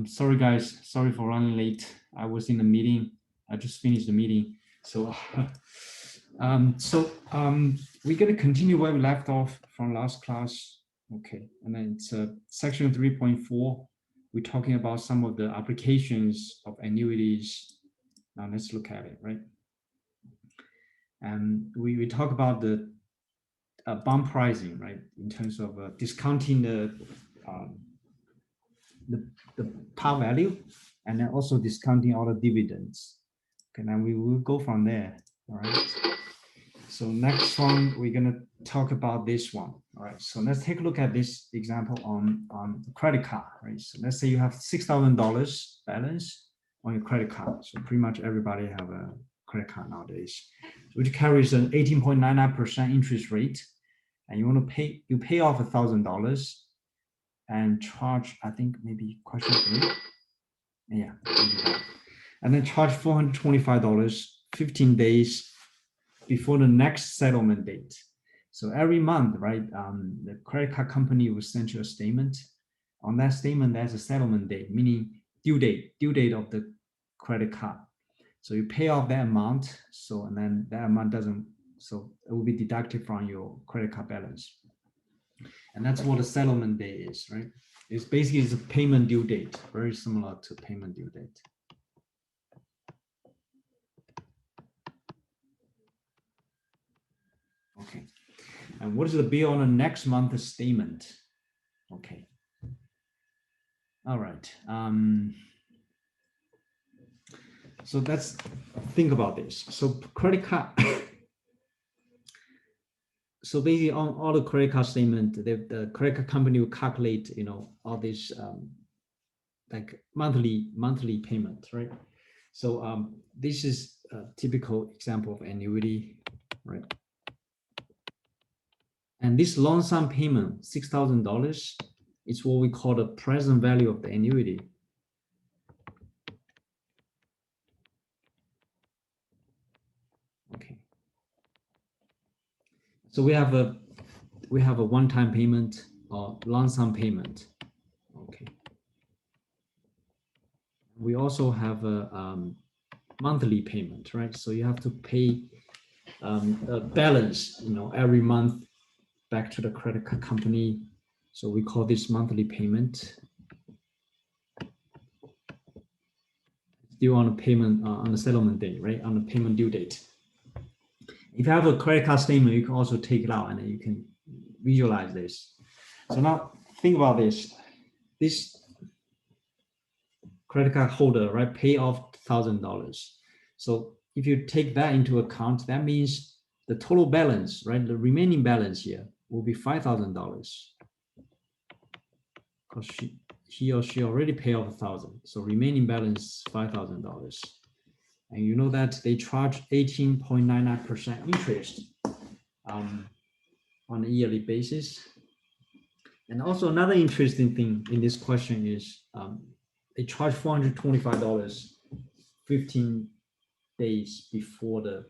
Sorry guys, sorry for running late. I was in a meeting. I just finished the meeting. So, we're gonna continue where we left off from last class. Okay, and then it's section 3.4. We're talking about some of the applications of annuities. Now let's look at it, right? And we talk about the bond pricing, right? In terms of discounting the par value, and then also discounting all the dividends. Okay, now we will go from there. All right. So next one, we're gonna talk about this one. All right. So let's take a look at this example on credit card. Right. So let's say you have $6,000 balance on your credit card. So pretty much everybody have a credit card nowadays, which carries an 18.99% interest rate, and you pay off $1,000 and charge, I think maybe question 3. Yeah. And then charge $425, 15 days before the next settlement date. So every month, right, the credit card company will send you a statement. On that statement, there's a settlement date, meaning due date of the credit card. So you pay off that amount. So, and then that amount so it will be deducted from your credit card balance. And that's what a settlement day is, right? It's basically a payment due date, very similar to payment due date. Okay. And what is the bill on the next month's statement? Okay. All right. So let's think about this. So credit card. So basically, on all the credit card statement, the credit card company will calculate, all this like monthly payment, right? So this is a typical example of annuity, right? And this lump sum payment, $6,000, is what we call the present value of the annuity. Okay. So we have a one-time payment or lump sum payment. Okay. We also have a monthly payment, right? So you have to pay a balance, every month back to the credit card company. So we call this monthly payment. Due on a payment on the settlement date, right? On the payment due date. If you have a credit card statement, you can also take it out and then you can visualize this. So now think about this. This credit card holder, right, pay off $1,000. So if you take that into account, that means the total balance, right, the remaining balance here will be $5,000 because he or she already paid off $1,000. So remaining balance $5,000. And you know that they charge 18.99% interest on a yearly basis. And also another interesting thing in this question is they charge $425 15 days before the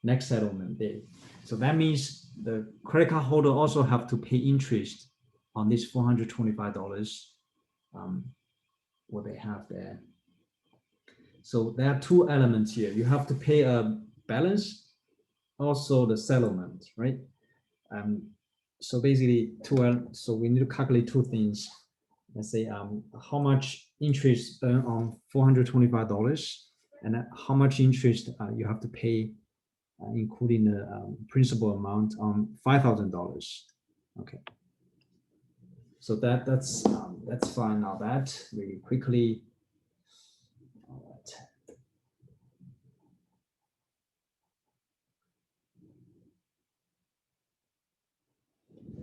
next settlement date. So that means the credit card holder also have to pay interest on this $425 what they have there. So there are two elements here. You have to pay a balance, also the settlement, right? So basically, so we need to calculate two things. Let's say how much interest earned on $425, and how much interest you have to pay, including the principal amount on $5,000. Okay. So that's fine. Now that really quickly. All right.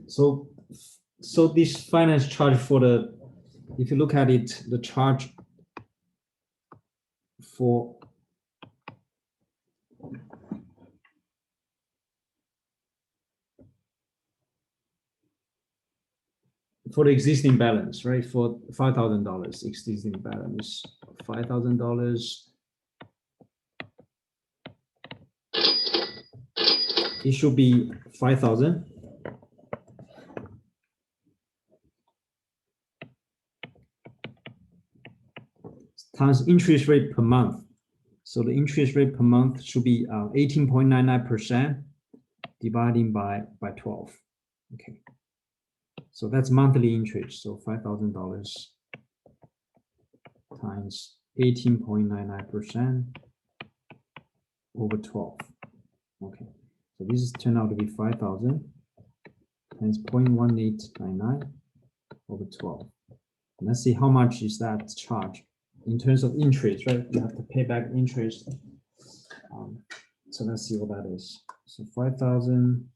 So this finance charge for if you look at it, the charge for the existing balance, right? For $5,000 existing balance, $5,000. It should be 5,000. times interest rate per month. So the interest rate per month should be 18.99% dividing by 12. Okay. So that's monthly interest. So $5,000 times 18.99% over 12. Okay. So this is turned out to be 5,000 times 0.1899 over 12. And let's see how much is that charge in terms of interest, right? You have to pay back interest. So let's see what that is. So 5,000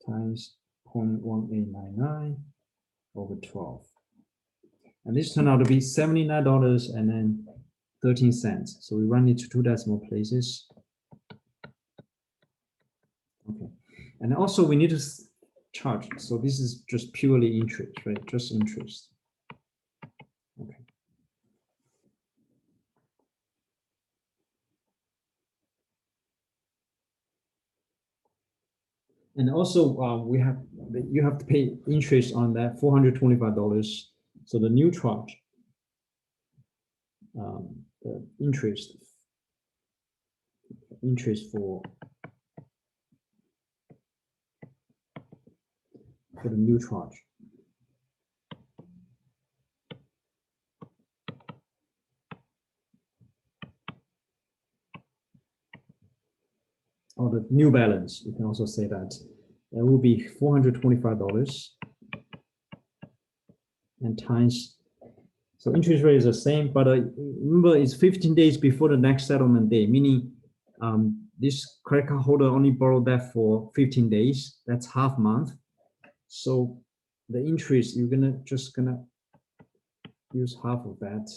times 0.1899 over 12. And this turned out to be $79.13. So we run it to two decimal places. Okay. And also we need to charge. So this is just purely interest, right? Just interest. Okay. And also you have to pay interest on that $425. So the new charge, the interest for the new charge. Or the new balance, you can also say that. It will be $425 and times, so interest rate is the same, but remember it's 15 days before the next settlement day, meaning this credit card holder only borrowed that for 15 days. That's half month. So the interest, you're just gonna use half of that.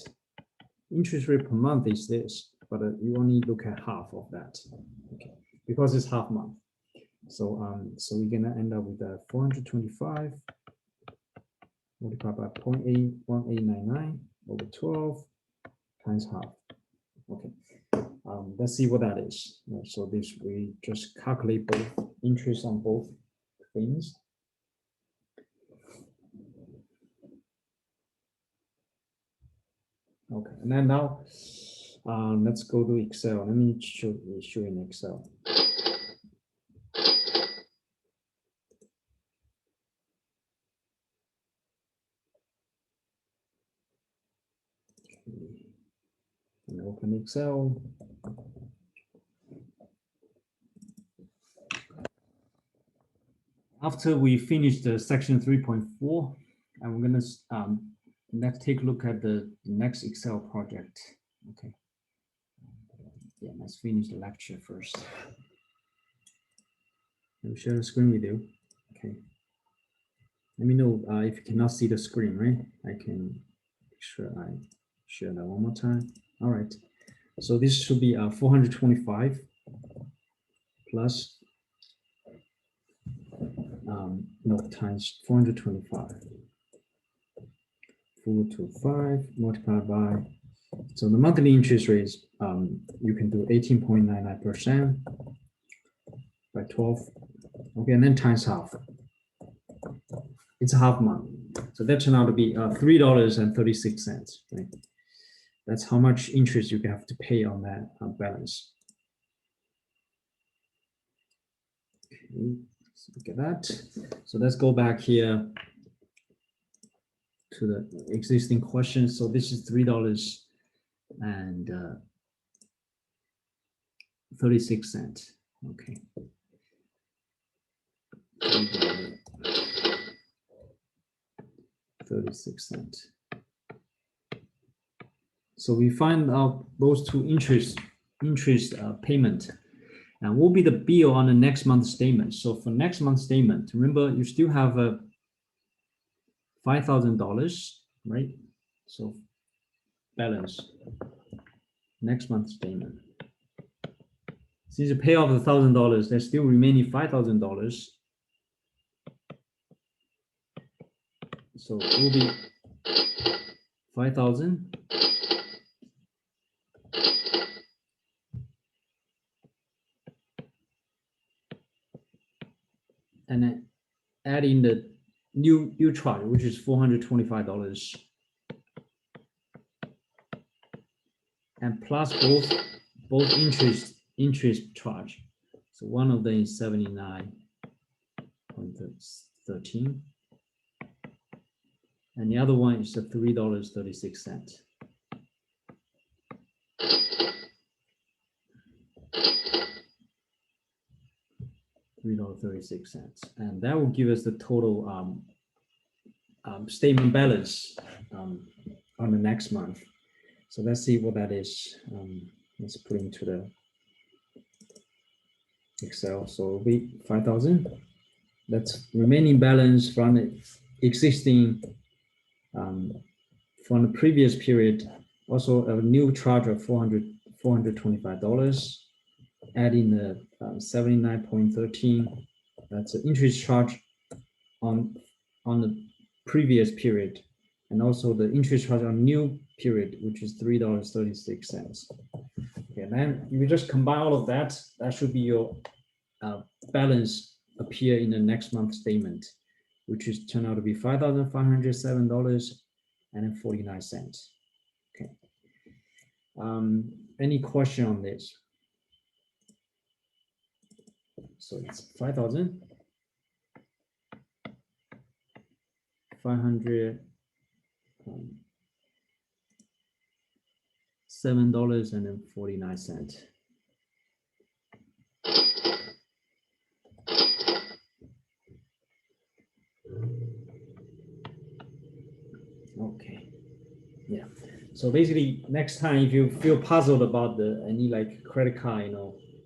Interest rate per month is this, but you only look at half of that, okay, because it's half month. So so we're gonna end up with 425 multiplied by 0.1899 over 12 times half. Okay, let's see what that is. So this, we just calculate both interest on both things. Okay, and then now let's go to Excel. Let me show in Excel. And open Excel. After we finish the section 3.4, and we're gonna let's take a look at the next Excel project. Okay. Yeah, let's finish the lecture first. Let me share the screen with you. Okay. Let me know if you cannot see the screen, right? I can make sure I share that one more time. All right. So this should be 425 plus no, times 425. 425 multiplied by, so the monthly interest rate is you can do 18.99% by 12. Okay, and then times half. It's a half month. So that turned out to be $3.36, right? That's how much interest you have to pay on that balance. Okay, let's look at that. So let's go back here to the existing question. So this is $3.36. Okay. $3.36. So we find out those two interest payment, and what will be the bill on the next month's statement. So for next month's statement, remember you still have a $5,000, right? So balance next month's statement. Since you pay off the $1,000, there's still remaining $5,000. So it will be 5,000 and then add in the new charge, which is $425. and plus both interest charge. So one of them is 79.13, and the other one is $3.36. $3.36, and that will give us the total statement balance on the next month. So let's see what that is. Let's put into the Excel. So it'll be 5,000. That's remaining balance from the existing, from the previous period. Also a new charge of $425, adding the 79.13. That's an interest charge on the previous period, and also the interest charge on new period, which is $3.36. Okay, then you just combine all of that. That should be your balance appear in the next month statement, which is turned out to be $5,507.49. Okay. Any question on this? So it's 5,507.49. Okay, yeah. So basically, next time if you feel puzzled about any like credit card,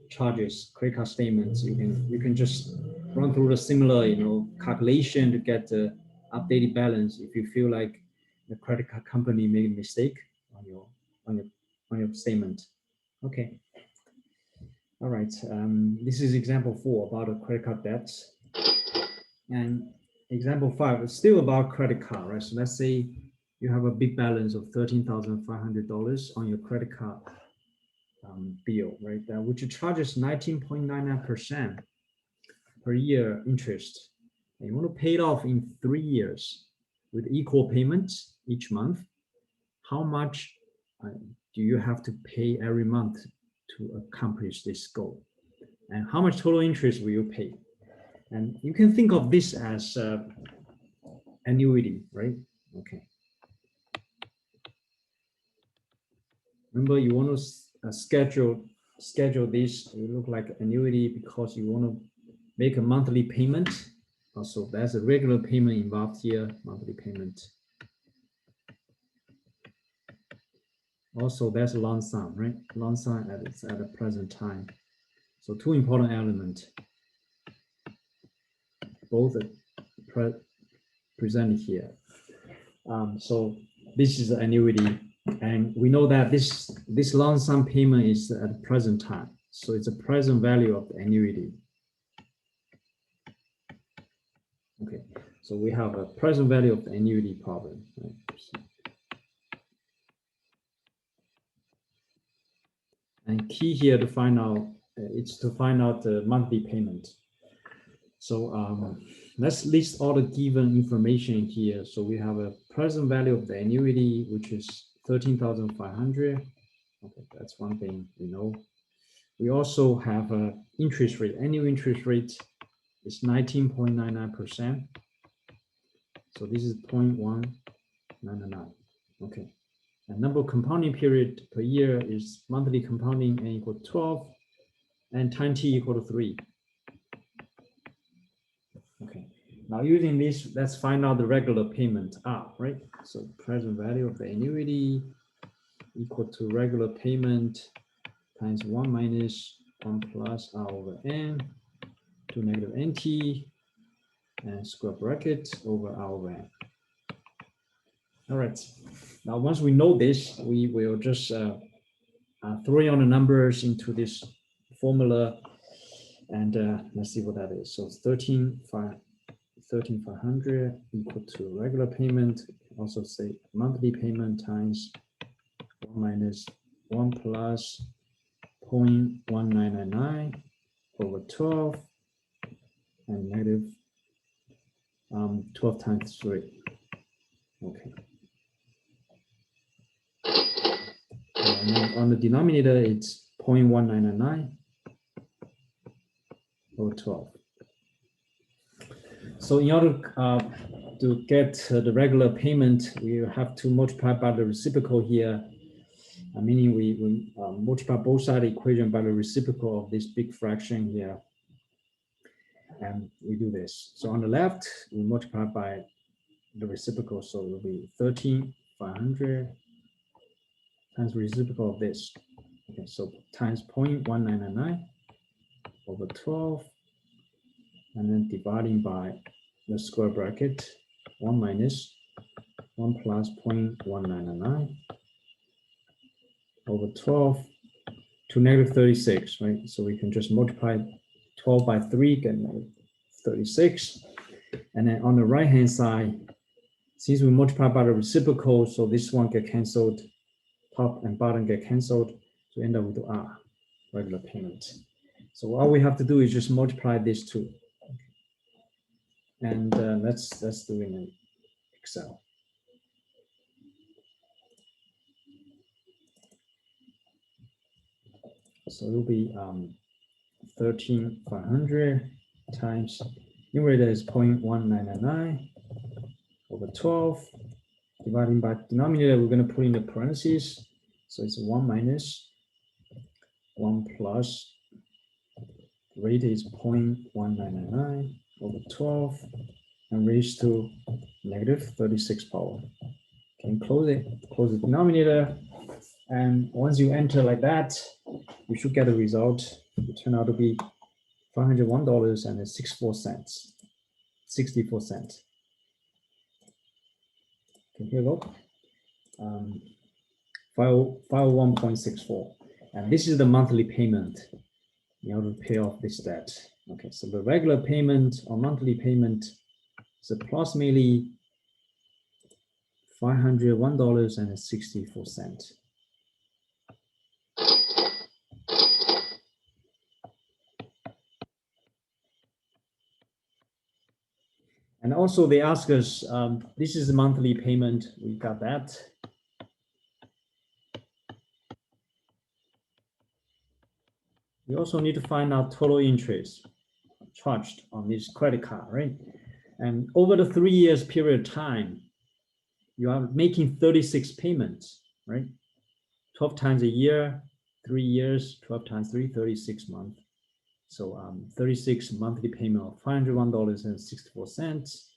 charges, credit card statements, you can just run through the similar, calculation to get the updated balance. If you feel like the credit card company made a mistake on your statement. Okay. All right. This is example 4 about a credit card debt, and example 5 is still about credit card, right? So let's say you have a big balance of $13,500 on your credit card bill, right? Which charges 19.99% per year interest. And you want to pay it off in 3 years with equal payments each month. How much do you have to pay every month to accomplish this goal? And how much total interest will you pay? And you can think of this as annuity, right? Okay. Remember, you want to schedule this to look like annuity because you want to make a monthly payment. Also, there's a regular payment involved here, monthly payment. Also, there's a lump sum, right? Lump sum at the present time. So 2 important elements. Both are presented here. So this is the annuity, and we know that this lump sum payment is at the present time. So it's a present value of the annuity. Okay, so we have a present value of the annuity problem. Right? And key here to find out, it's to find out the monthly payment. So let's list all the given information here. So we have a present value of the annuity, which is 13,500. Okay, that's one thing we know. We also have an interest rate. Annual interest rate is 19.99%. So this is 0.199. Okay. And number of compounding period per year is monthly compounding n equal to 12 and time t equal to 3. Okay. Now using this, let's find out the regular payment R, right? So present value of the annuity equal to regular payment times 1 minus 1 plus R over N to negative NT and square bracket over R over N. All right. Now, once we know this, we will just throw on the numbers into this formula, and let's see what that is. So 13,500 equal to regular payment. Also say monthly payment times 1 minus 1 plus 0.1999 over 12 and negative 12 times 3. Okay. And And then on the denominator, it's 0.1999 over 12. So in order to get the regular payment, we have to multiply by the reciprocal here, meaning we multiply both sides of the equation by the reciprocal of this big fraction here. And we do this. So on the left, we multiply by the reciprocal, so it will be 13,500 times reciprocal of this. Okay, so times 0.1999 over 12, and then dividing by the square bracket, 1 minus 1 plus 0.1999 over 12 to negative 36, right? So we can just multiply 12 by 3, get negative 36. And then on the right-hand side, since we multiply by the reciprocal, so this one get canceled, top and bottom get canceled, so end up with R, regular payment. So all we have to do is just multiply these two. And let's do it in Excel. So it will be 13,500 times, numerator is 0.1999 over 12, dividing by denominator, we're going to put in the parentheses. So it's 1 minus 1 plus, rate is 0.1999 over 12, and raised to negative 36 power. Can close it, close the denominator. And once you enter like that, you should get a result. It turned out to be $501.64. 64 cents. Okay, here we go. 501.64. And this is the monthly payment in order to pay off this debt. Okay, so the regular payment or monthly payment is approximately $501.64. And also they ask us, this is the monthly payment, we got that. We also need to find out total interest charged on this credit card, right? And over the 3 years period of time, you are making 36 payments, right? 12 times a year, 3 years, 12 times 3, 36 months. So 36 monthly payment of $501.64.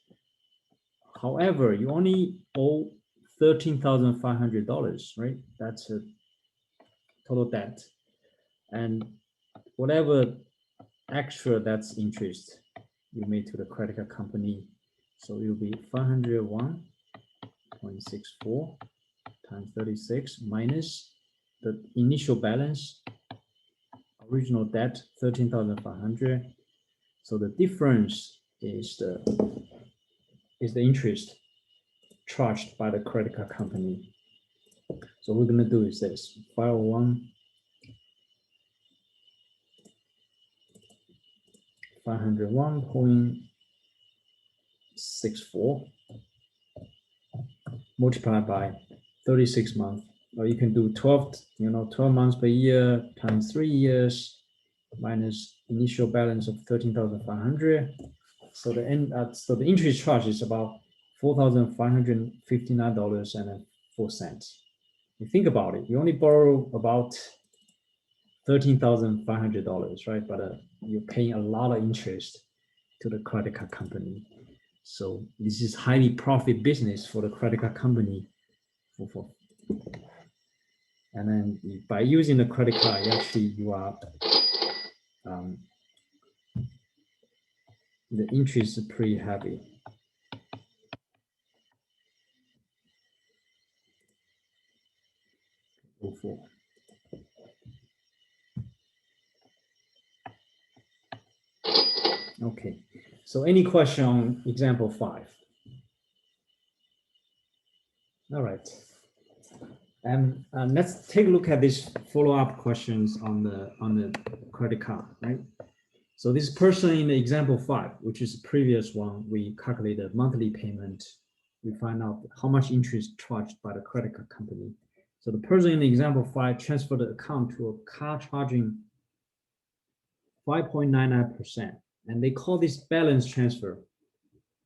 However, you only owe $13,500, right? That's a total debt. And whatever extra, that's interest you made to the credit card company. So it will be 501.64 times 36 minus the initial balance, original debt, 13,500. So the difference is the interest charged by the credit card company. So what we're going to do is this: 501.64 multiplied by 36 months, or you can do 12 months per year times 3 years minus initial balance of 13,500. So the interest charge is about $4,559.04. You think about it, you only borrow about $13,500, right? But you're paying a lot of interest to the credit card company. So this is highly profit business for the credit card company. And then by using the credit card, you are the interest is pretty heavy. Okay, so any question on example 5? All right, and let's take a look at these follow-up questions on the credit card, right? So this person in the example 5, which is the previous one, we calculated monthly payment. We find out how much interest charged by the credit card company. So the person in example 5 transferred the account to a car charging 5.99%, and they call this balance transfer.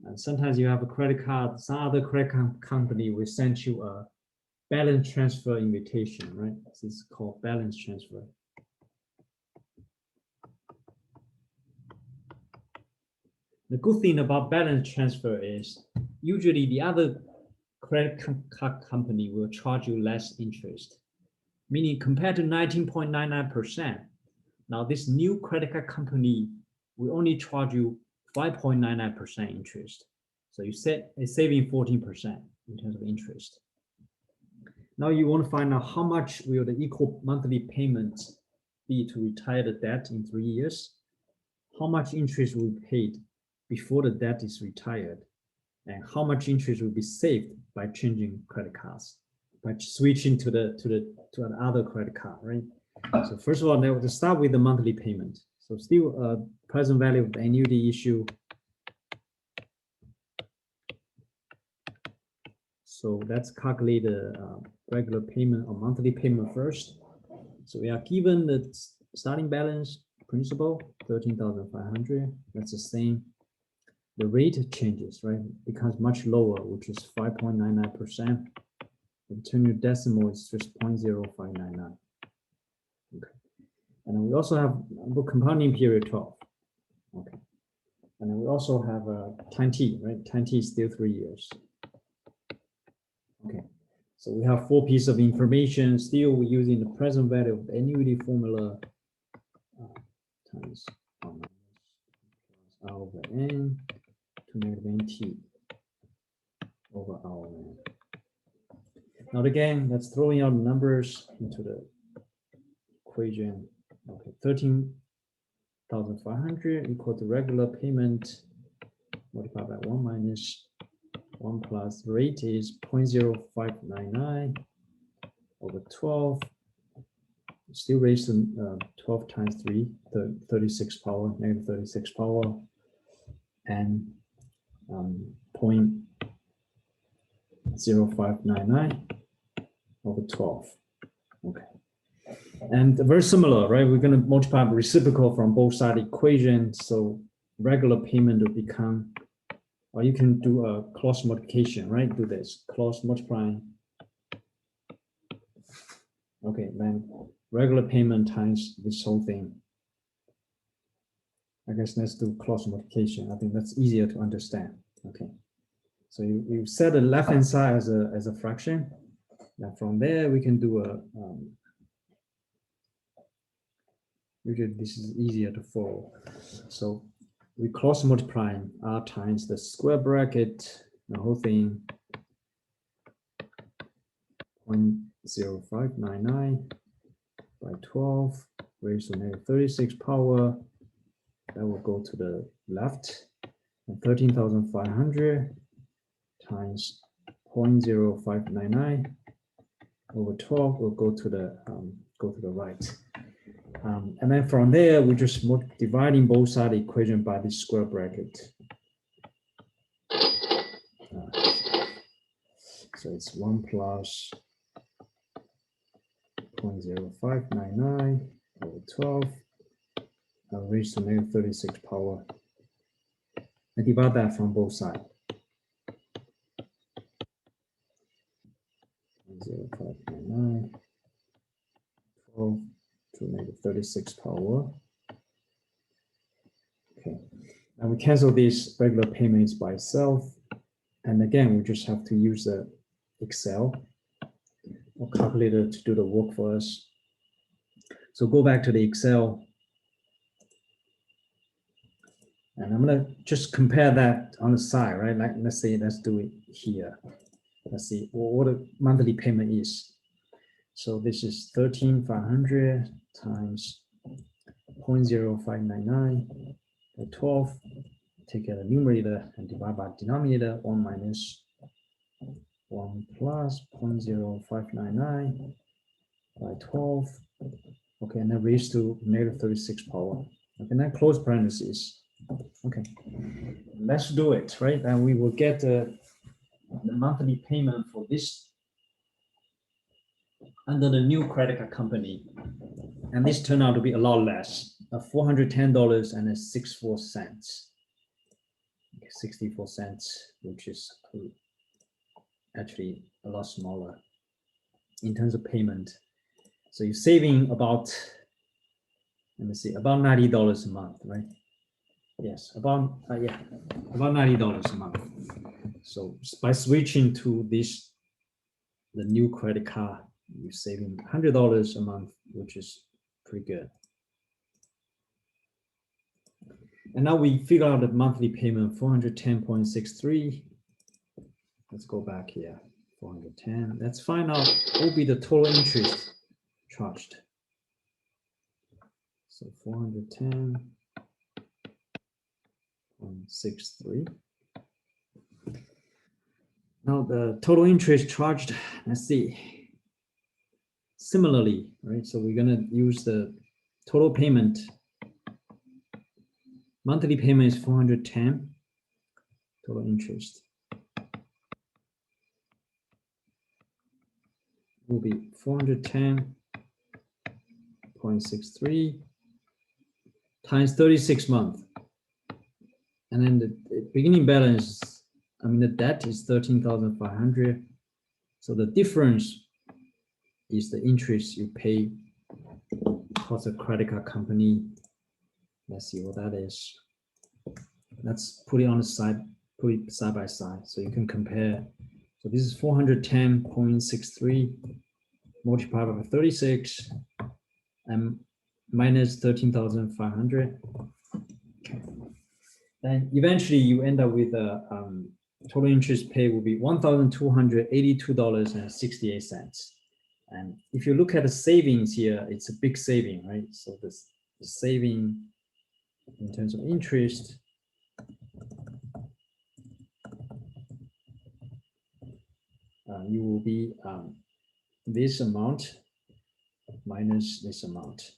And sometimes you have a credit card, some other credit company will send you a balance transfer invitation, right? This is called balance transfer. The good thing about balance transfer is usually the other credit card company will charge you less interest, meaning compared to 19.99%, now this new credit card company will only charge you 5.99% interest. So you set a saving 14% in terms of interest. Now you want to find out how much will the equal monthly payments be to retire the debt in 3 years, how much interest will be paid before the debt is retired, and how much interest will be saved by changing credit cards, by switching to another credit card, right? So first of all, now to start with the monthly payment. So still present value of the annuity issue. So let's calculate the regular payment or monthly payment first. So we are given the starting balance principal 13,500. That's the same. The rate changes, right? It becomes much lower, which is 5.99%. The terminal decimal is just 0.0599. Okay. And then we also have a compounding period 12. Okay. And then we also have a time T, right? Time T is still 3 years. Okay. So we have 4 pieces of information. Still, we're using the present value of the annuity formula times R over N to negative NT over R. Now again, let's throw in our numbers into the equation. Okay, 13,500 equal to regular payment multiplied by 1 minus 1 plus rate is 0.0599 over 12. Still raised to 12 times 3, 36 power, negative 36 power, and 0.0599 over 12. Okay. And very similar, right? We're going to multiply the reciprocal from both sides of the equation. So regular payment will become, or you can do a cross multiplication, right? Do this, cross multiplying. Okay, then regular payment times this whole thing. I guess let's do cross multiplication. I think that's easier to understand. Okay, so you set the left-hand side as a fraction. Now from there we can do a usually this is easier to follow. So we cross multiply R times the square bracket, the whole thing, 0.0599 by 12 raised to negative 36 power. That will go to the left, and 13,500 times 0.0599 over 12 will go to the right. And then from there, we just dividing both sides of the equation by the square bracket. So it's 1 plus 0.0599 over 12 raised to negative 36 power. And divide that from both sides. 0.0599 12 to negative 36 power. Okay, and we cancel these regular payments by itself. And again, we just have to use the Excel or calculator to do the work for us. So go back to the Excel. And I'm gonna just compare that on the side, right? Like let's say, let's do it here. Let's see what the monthly payment is. So this is 13,500 times 0.0599 by 12. Take the numerator and divide by denominator, 1 minus 1 plus 0.0599 by 12. Okay, and then raised to negative 36 power. Okay, and then close parentheses. Okay, let's do it, right? And we will get the monthly payment for this under the new credit card company. And this turned out to be a lot less, $410.64. 64 cents, which is actually a lot smaller in terms of payment. So you're saving about, let me see, about $90 a month, right? Yes, about $90 a month. So by switching to this, the new credit card, you're saving $100 a month, which is pretty good. And now we figure out the monthly payment, 410.63. Let's go back here, 410. Let's find out what will be the total interest charged. So 410.63. Now the total interest charged, let's see. Similarly, right? So we're gonna use the total payment. Monthly payment is 410. Total interest will be 410.63 times 36 months. And then the beginning balance, I mean, the debt is 13,500. So the difference is the interest you pay towards a credit card company. Let's see what that is. Let's put it on the side, put it side by side so you can compare. So this is 410.63 multiplied by 36 and minus 13,500. Okay. Then eventually you end up with a total interest paid will be $1,282.68. And if you look at the savings here, it's a big saving, right? So the saving in terms of interest you will be this amount minus this amount.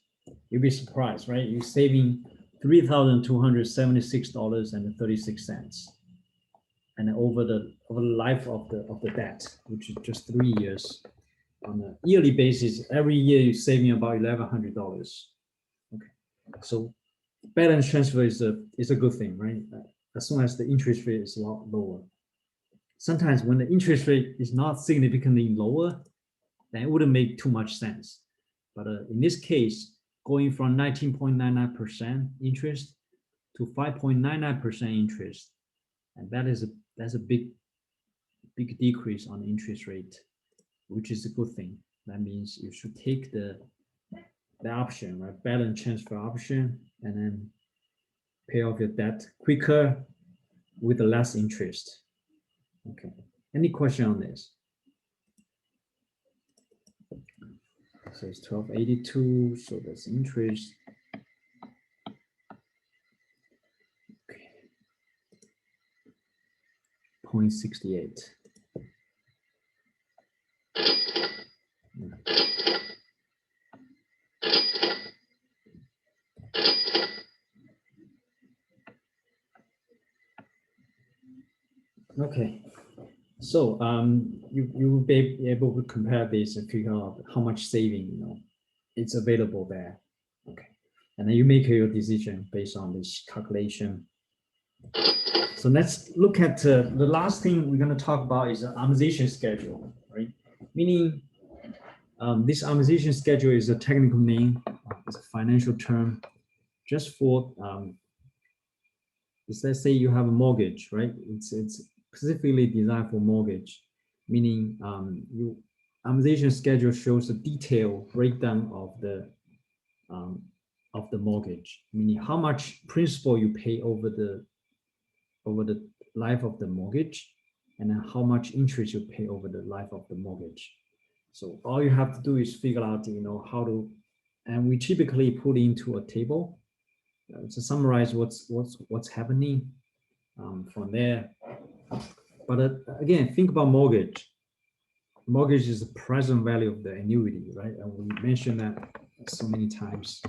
You'll be surprised, right? You're saving $3,276.36, and over the life of the debt, which is just 3 years. On a yearly basis, every year you're saving about $1,100. Okay, so balance transfer is a good thing, right? As long as the interest rate is a lot lower. Sometimes when the interest rate is not significantly lower, then it wouldn't make too much sense. But in this case, going from 19.99% interest to 5.99% interest, and that's a big decrease on the interest rate, which is a good thing. That means you should take the option, right? Balance transfer option, and then pay off your debt quicker with less interest. Okay. Any question on this? So it's 1282. So that's interest. Okay. 0.68. Okay, so you will be able to compare this and figure out how much saving it's available there. Okay, and then you make your decision based on this calculation. So let's look at the last thing we're going to talk about is the amortization schedule, right? Meaning this amortization schedule is a technical name, it's a financial term, just for let's say you have a mortgage, right? It's specifically designed for mortgage, meaning your amortization schedule shows a detailed breakdown of the mortgage, meaning how much principal you pay over the life of the mortgage, and then how much interest you pay over the life of the mortgage. So all you have to do is figure out, how to, and we typically put into a table to summarize what's happening from there. But again, think about mortgage. Mortgage is the present value of the annuity, right? And we mentioned that so many times.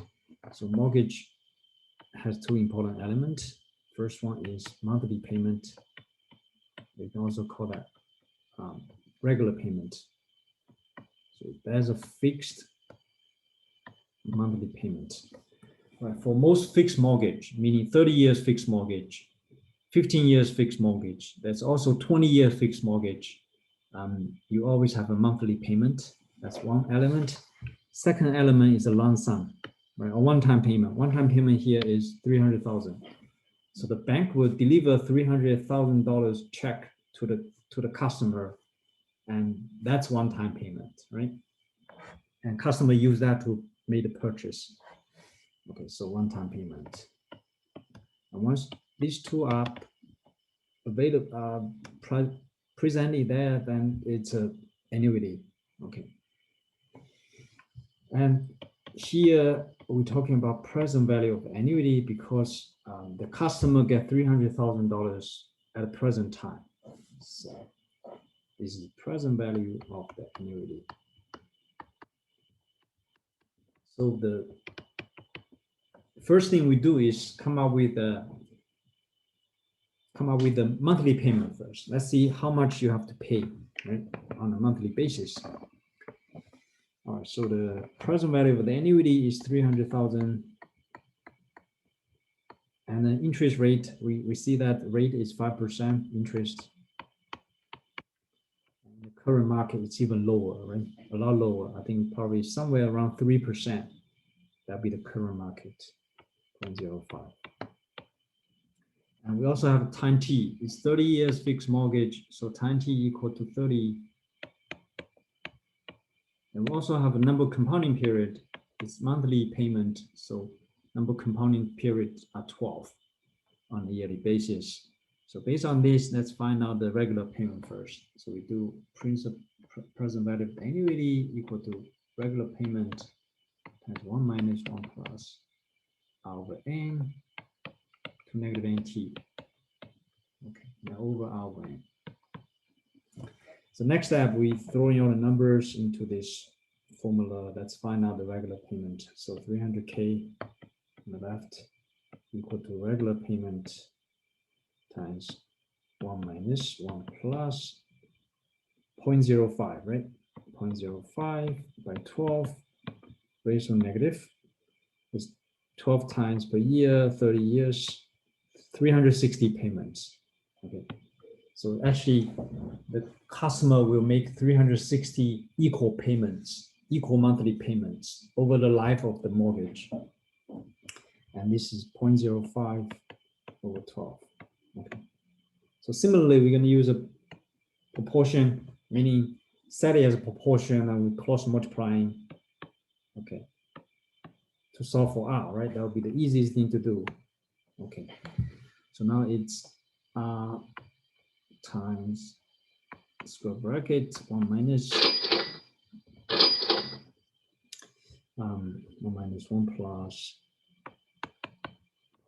So mortgage has two important elements. First one is monthly payment. We can also call that regular payment. So there's a fixed monthly payment. Right, for most fixed mortgage, meaning 30 years fixed mortgage, 15 years fixed mortgage, there's also 20-year fixed mortgage. You always have a monthly payment. That's one element. Second element is a lump sum, right? A one-time payment. One-time payment here is $300,000. So the bank will deliver $300,000 check to the customer, and that's one-time payment, right? And customer use that to make the purchase. Okay, so one-time payment. And once these two are available, presented there, then it's an annuity. Okay. And here we're talking about present value of annuity because the customer get $300,000 at the present time. So this is present value of the annuity. So the first thing we do is come up with the monthly payment first. Let's see how much you have to pay, right, on a monthly basis. All right, so the present value of the annuity is $300,000, and the interest rate, we see that rate is 5% interest. And the current market is even lower, right? A lot lower. I think probably somewhere around 3%. That'd be the current market, 0.05. And we also have time T. It's 30 years fixed mortgage, so time T equal to 30. And we also have a number compounding period. It's monthly payment, so number compounding period are 12 on a yearly basis. So based on this, let's find out the regular payment first. So we do present value of the annuity equal to regular payment times 1 minus 1 plus R over N to negative NT. Okay, now over R over N. So next step, we throw in all the numbers into this formula. Let's find out the regular payment. So 300K on the left equal to regular payment times 1 minus 1 plus 0.05, right? 0.05 by 12 raised to negative. It's 12 times per year, 30 years, 360 payments. Okay. So actually, the customer will make 360 equal payments, equal monthly payments over the life of the mortgage. And this is 0.05 over 12. Okay. So similarly, we're going to use a proportion, meaning set it as a proportion and we cross multiplying. Okay. To solve for R, right? That would be the easiest thing to do. Okay. So now it's R times square bracket 1 minus 1 plus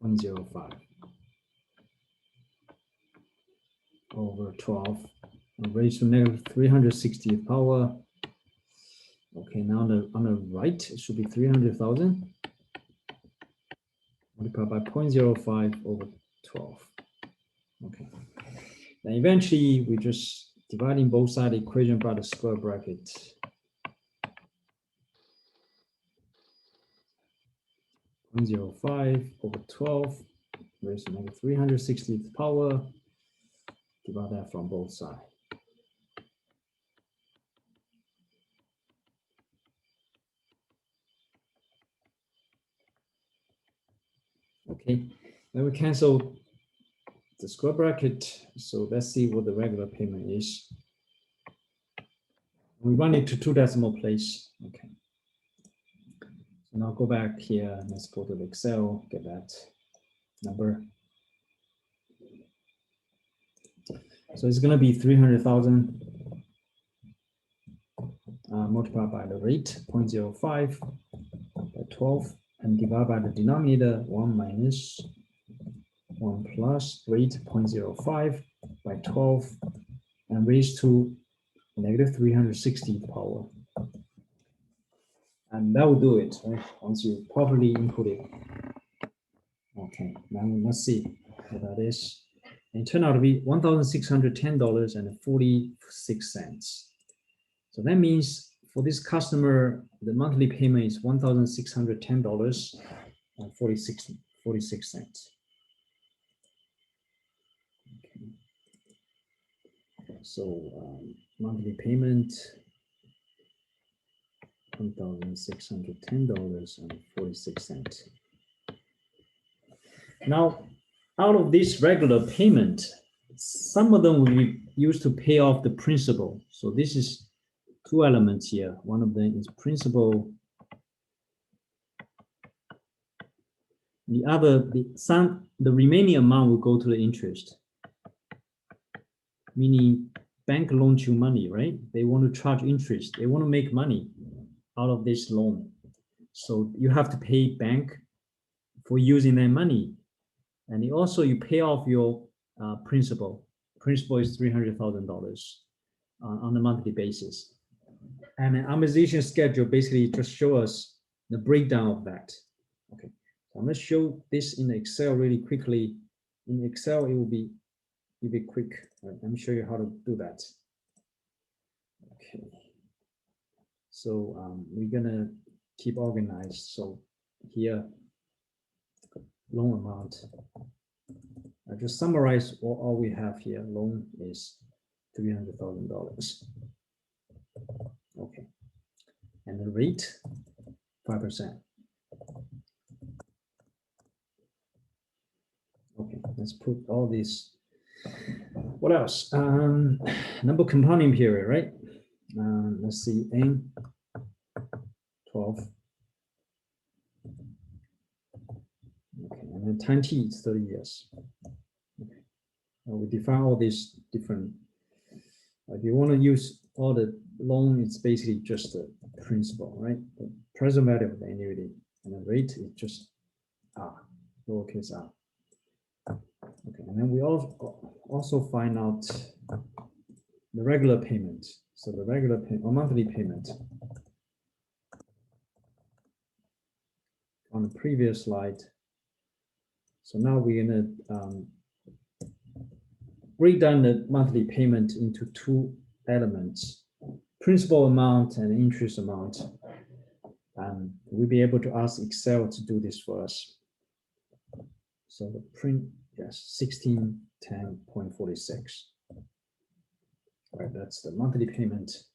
0.05 over 12 and raised to negative 360th power. Okay, now on the right it should be 300,000 multiplied by 0.05 over 12. Okay. Then eventually we just dividing both sides of the equation by the square bracket. .05 over 12 raised to negative 360th power. Divide that from both sides. Okay, then we cancel the square bracket. So let's see what the regular payment is. We run it to 2 decimal place. Okay. So now go back here. Let's go to the Excel, get that number. So it's going to be 300,000 multiplied by the rate 0.05 by 12 and divided by the denominator 1 minus 1 plus rate 0.05 by 12 and raised to negative 360th power. And that will do it, right? Once you properly input it. Okay, now let's see what that is. And it turned out to be $1,610.46. So that means for this customer, the monthly payment is $1,610.46. Okay. So monthly payment $1,610.46. Now, out of this regular payment, some of them we use to pay off the principal. So this is two elements here. One of them is principal. The other, the remaining amount will go to the interest. Meaning bank loans you money, right? They want to charge interest. They want to make money out of this loan. So you have to pay bank for using their money. And you pay off your principal. Principal is $300,000 on a monthly basis. And an amortization schedule basically just shows us the breakdown of that. Okay, so I'm going to show this in Excel really quickly. In Excel, it will be quick. Let me show you how to do that. Okay, so we're gonna keep organized. So here, loan amount. I just summarize all we have here. Loan is $300,000. Okay, and the rate 5%. Okay, let's put all these. What else? Number compounding period, right? Let's see, N 12. Okay, and then time T is 30 years. Okay, we define all these different. If you want to use all the loan, it's basically just the principal, right? The present value of the annuity, and the rate is just R, lowercase r. Okay, and then we also find out the regular payment. So the regular payment or monthly payment. On the previous slide. So now we're gonna break down the monthly payment into two elements: principal amount and interest amount. And we'll be able to ask Excel to do this for us. So the yes, 1610.46. All right, that's the monthly payment.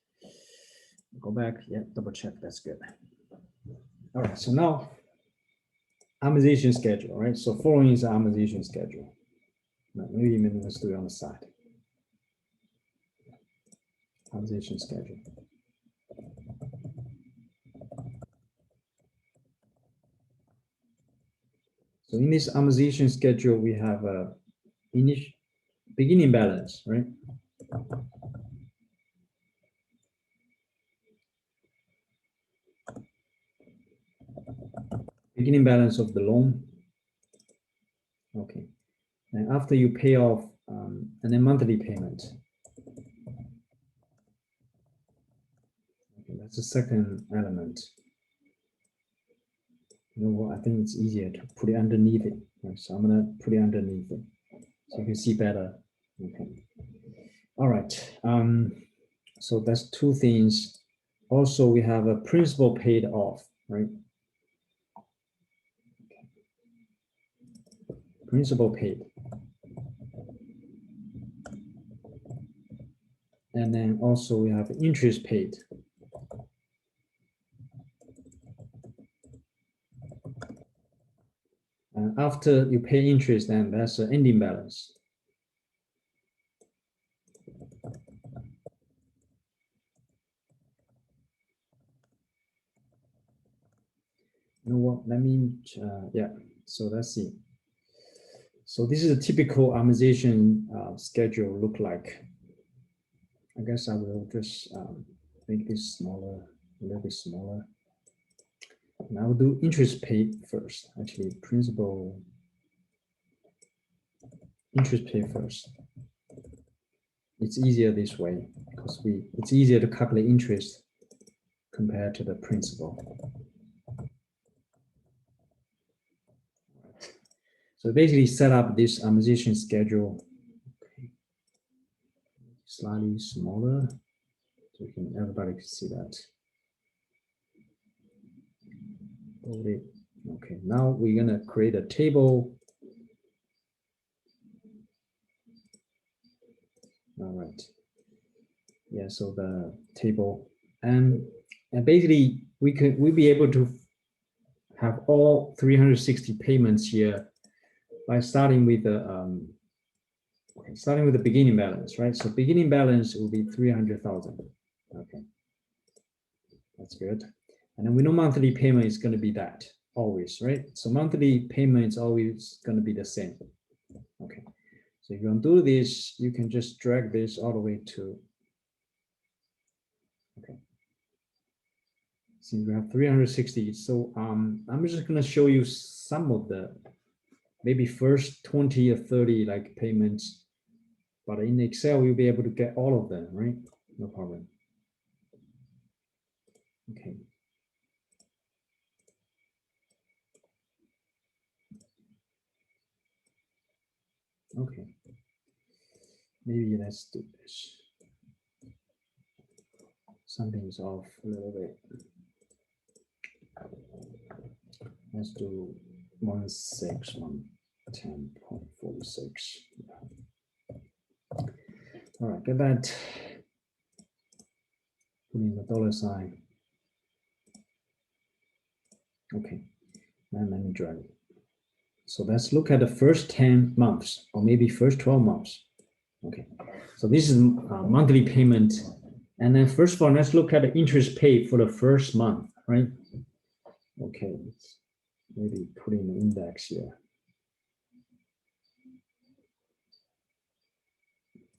Go back, yeah, double check, that's good. All right, so now amortization schedule, right? So following is the amortization schedule. Now, maybe let's do it on the side. Amortization schedule. So in this amortization schedule, we have a beginning balance, right? Beginning balance of the loan. Okay. And after you pay off, and then monthly payment. Okay, that's the second element. You know what? I think it's easier to put it underneath it. Right, so I'm gonna put it underneath it so you can see better. Okay. All right. So that's two things. Also, we have a principal paid off, right? Okay. Principal paid. And then also we have interest paid. And after you pay interest, then that's the ending balance. You know what? Let me, yeah. So let's see. So this is a typical amortization schedule look like. I guess I will just make this smaller, a little bit smaller. And I will do interest paid first. Actually, principal interest paid first. It's easier this way because it's easier to calculate interest compared to the principal. So basically set up this amortization schedule. Okay. Slightly smaller so everybody can see that. Okay, now we're gonna create a table. All right. Yeah, so the table and basically we'll be able to have all 360 payments here by starting with the beginning balance, right? So beginning balance will be 300,000. Okay, that's good. And then we know monthly payment is going to be that always, right? So monthly payment is always going to be the same. Okay, so if you want to do this, you can just drag this all the way to. Okay. Since we have 360, so I'm just going to show you some of the maybe first 20 or 30 like payments, but in Excel you'll be able to get all of them, right? No problem. Okay. Okay. Maybe let's do this. Something's off a little bit. Let's do 16110.46. All right, get that. Put in the dollar sign. Okay, and let me drag it. So let's look at the first 10 months or maybe first 12 months. Okay, so this is monthly payment. And then first of all, let's look at the interest paid for the first month, right? Okay, let's maybe put in the index here.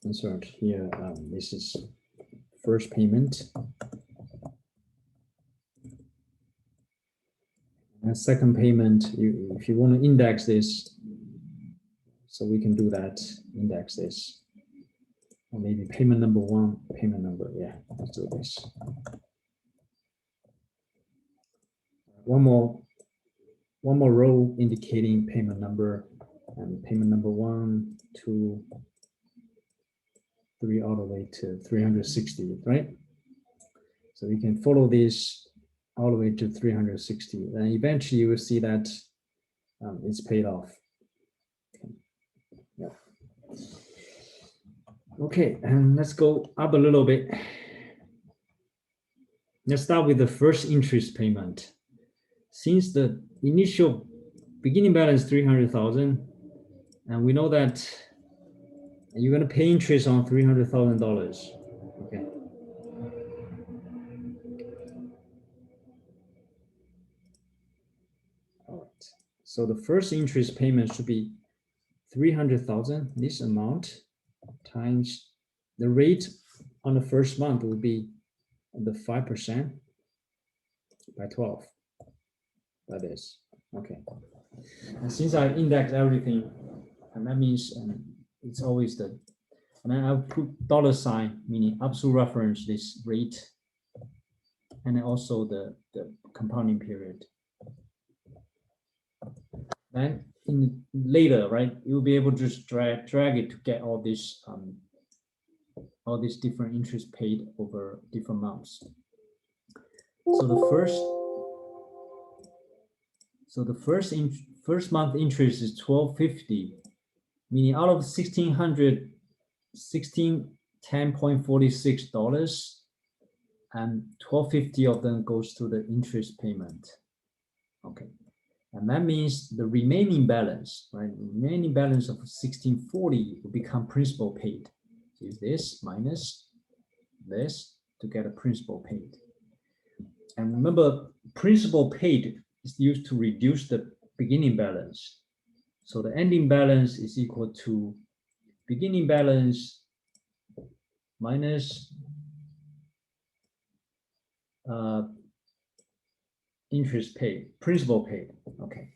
Insert here, this is first payment. And second payment, if you want to index this, so we can do that, index this. Or maybe payment number one, payment number, yeah, let's do this. One more row indicating payment number, and payment number 1, 2, 3, all the way to 360, right? So we can follow this all the way to 360, and eventually you will see that it's paid off. Okay. Yeah. Okay, and let's go up a little bit. Let's start with the first interest payment. Since the initial beginning balance 300,000, and we know that you're going to pay interest on $300,000. Okay. All right. So the first interest payment should be 300,000. This amount times the rate on the first month will be the 5% by 12. By this. Okay. And since I index everything, and that means it's always the, and then I'll put dollar sign, meaning absolute reference, this rate, and then also the compounding period. Then later, right, you'll be able to just drag it to get all these different interest paid over different months. So the first month interest is $1,250, meaning out of $1,610.46, and $1,250 of them goes to the interest payment. Okay, and that means the remaining balance, right? The remaining balance of $1,640 will become principal paid. So is this minus this to get a principal paid. And remember, principal paid is used to reduce the beginning balance. So the ending balance is equal to beginning balance minus interest paid, principal paid. Okay.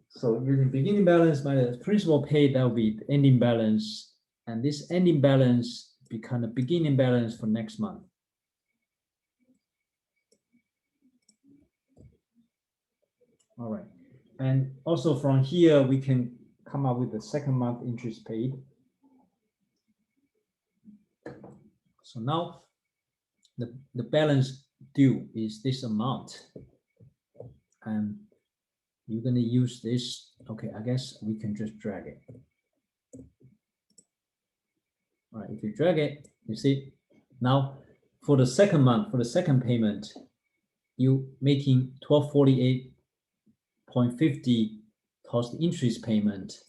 So using beginning balance minus principal paid, that will be the ending balance. And this ending balance become the beginning balance for next month. All right. And also from here, we can come up with the second month interest paid. So now the balance due is this amount. you're going to use this. Okay, I guess we can just drag it. All right, if you drag it, you see now for the second month, for the second payment, you making 1248.50 towards the interest payment.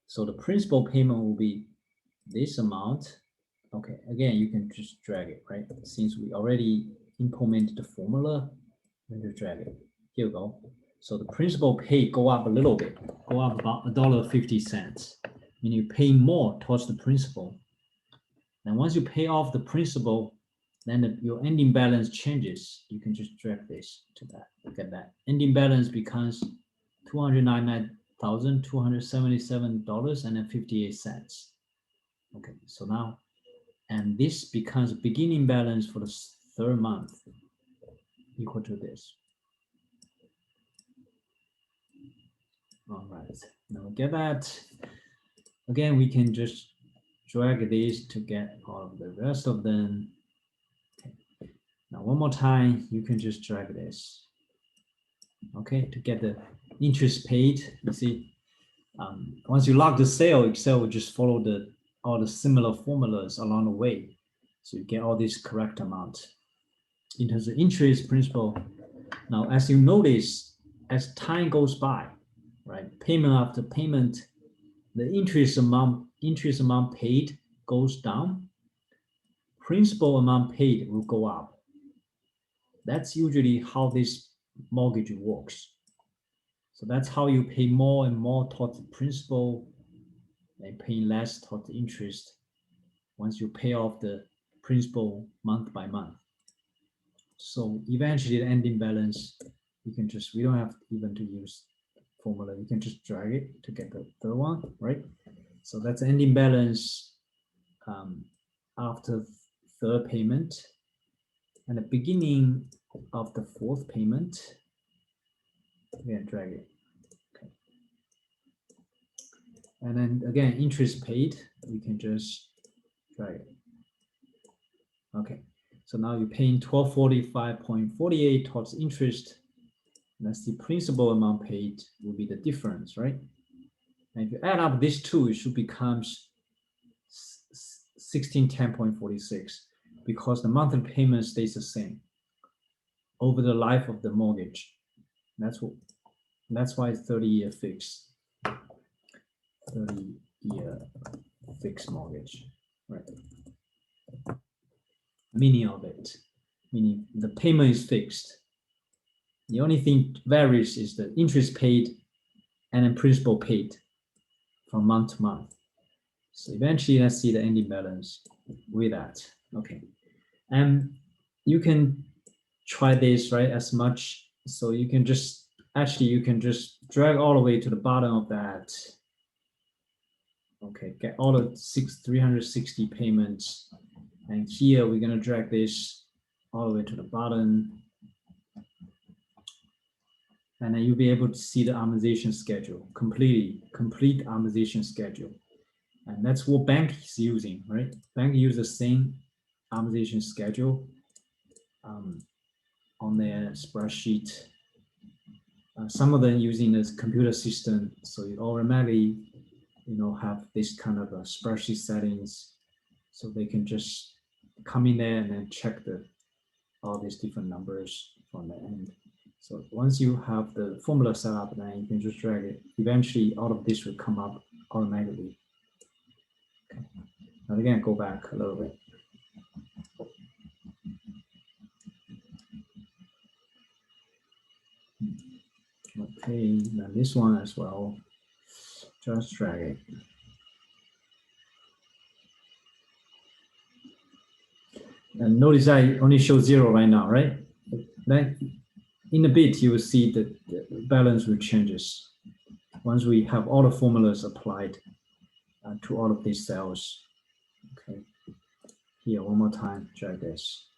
So the principal payment will be this amount. Okay, again, you can just drag it, right? Since we already implemented the formula, then just drag it. Here we go. So the principal paid go up a little bit, go up about $1.50, meaning you pay more towards the principal. And once you pay off the principal, then your ending balance changes. You can just drag this to that. Look at that. Ending balance becomes $299,277.58. Okay, so now, and this becomes beginning balance for the third month equal to this. All right, now we get that. Again, we can just drag these to get all of the rest of them. Okay. Now, one more time, you can just drag this. Okay, to get the interest paid. You see, once you log the sale, Excel will just follow all the similar formulas along the way. So you get all this correct amount. In terms of interest principal, now as you notice, as time goes by, right, payment after payment, the interest amount paid goes down. Principal amount paid will go up. That's usually how this mortgage works. So that's how you pay more and more towards the principal and paying less towards the interest once you pay off the principal month by month. So eventually the ending balance, you can just, we don't have even to use formula. You can just drag it to get the third one, right? So that's ending balance after third payment and the beginning of the fourth payment. Again, drag it. Okay. And then again, interest paid, we can just drag it. Okay. So now you're paying 1245.48 towards interest. That's the principal amount paid will be the difference, right? And if you add up these two, it should become 1610.46 because the monthly payment stays the same over the life of the mortgage. That's why it's 30-year fixed. 30-year fixed mortgage, right? Meaning of it, meaning the payment is fixed. The only thing varies is the interest paid and then principal paid from month to month. So eventually, let's see the ending balance with that. Okay, and you can try this, right, as much. So you can just, actually, you can just drag all the way to the bottom of that. Okay, get all the 360 payments. And here we're gonna drag this all the way to the bottom. And then you'll be able to see the amortization schedule, complete amortization schedule. And that's what bank is using, right? Bank use the same amortization schedule on their spreadsheet. Some of them using this computer system, so you automatically, have this kind of a spreadsheet settings, so they can just come in there and then check all these different numbers from the end. So once you have the formula set up, then you can just drag it. Eventually, all of this will come up automatically. Okay. And again, go back a little bit. Okay, then this one as well. Just drag it. And notice I only show 0 right now, right? Then in a bit, you will see that the balance will changes once we have all the formulas applied to all of these cells. Okay, here one more time, drag this.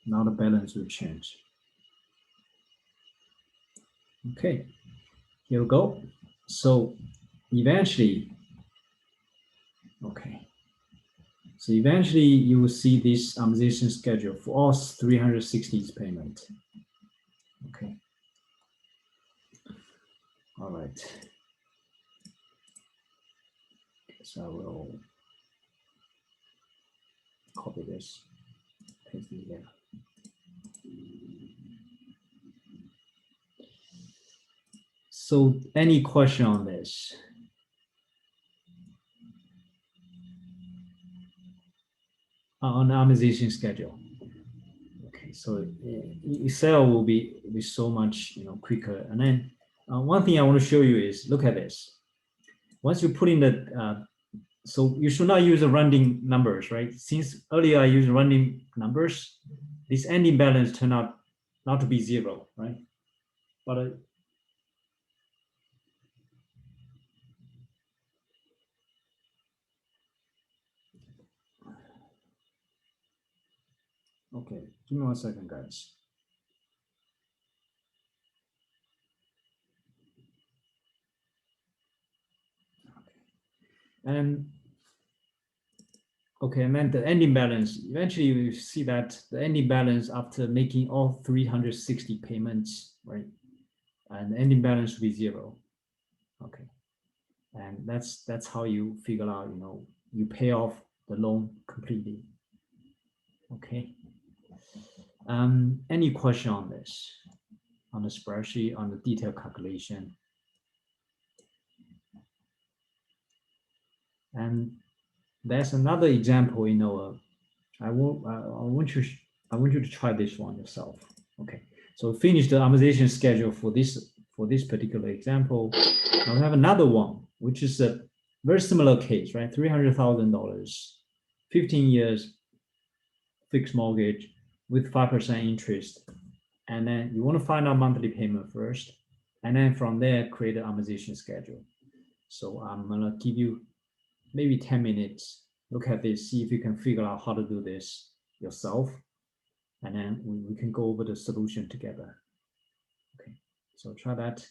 Now the balance will change. Okay, here we go. So eventually, okay. So eventually you will see this amortization schedule for all 360 payment. All right. So I will copy this, paste it here. So any question on this? On the amortization schedule. Okay, so Excel will be so much quicker. And then one thing I want to show you is look at this. Once you put in the so you should not use the rounding numbers, right? Since earlier I used rounding numbers, this ending balance turned out not to be zero, right? But okay, give me 1 second, guys. And okay, and then the ending balance, eventually you see that the ending balance after making all 360 payments, right? And the ending balance will be zero. Okay. And that's how you figure out, you pay off the loan completely. Okay. Any question on this? On the spreadsheet, on the detailed calculation? And there's another example, I want you to try this one yourself. Okay, so finish the amortization schedule for this particular example. Now we have another one, which is a very similar case, right? $300,000, 15 years fixed mortgage with 5% interest. And then you want to find out monthly payment first. And then from there, create an amortization schedule. So I'm gonna give you maybe 10 minutes. Look at this, see if you can figure out how to do this yourself. And then we can go over the solution together. Okay, so try that.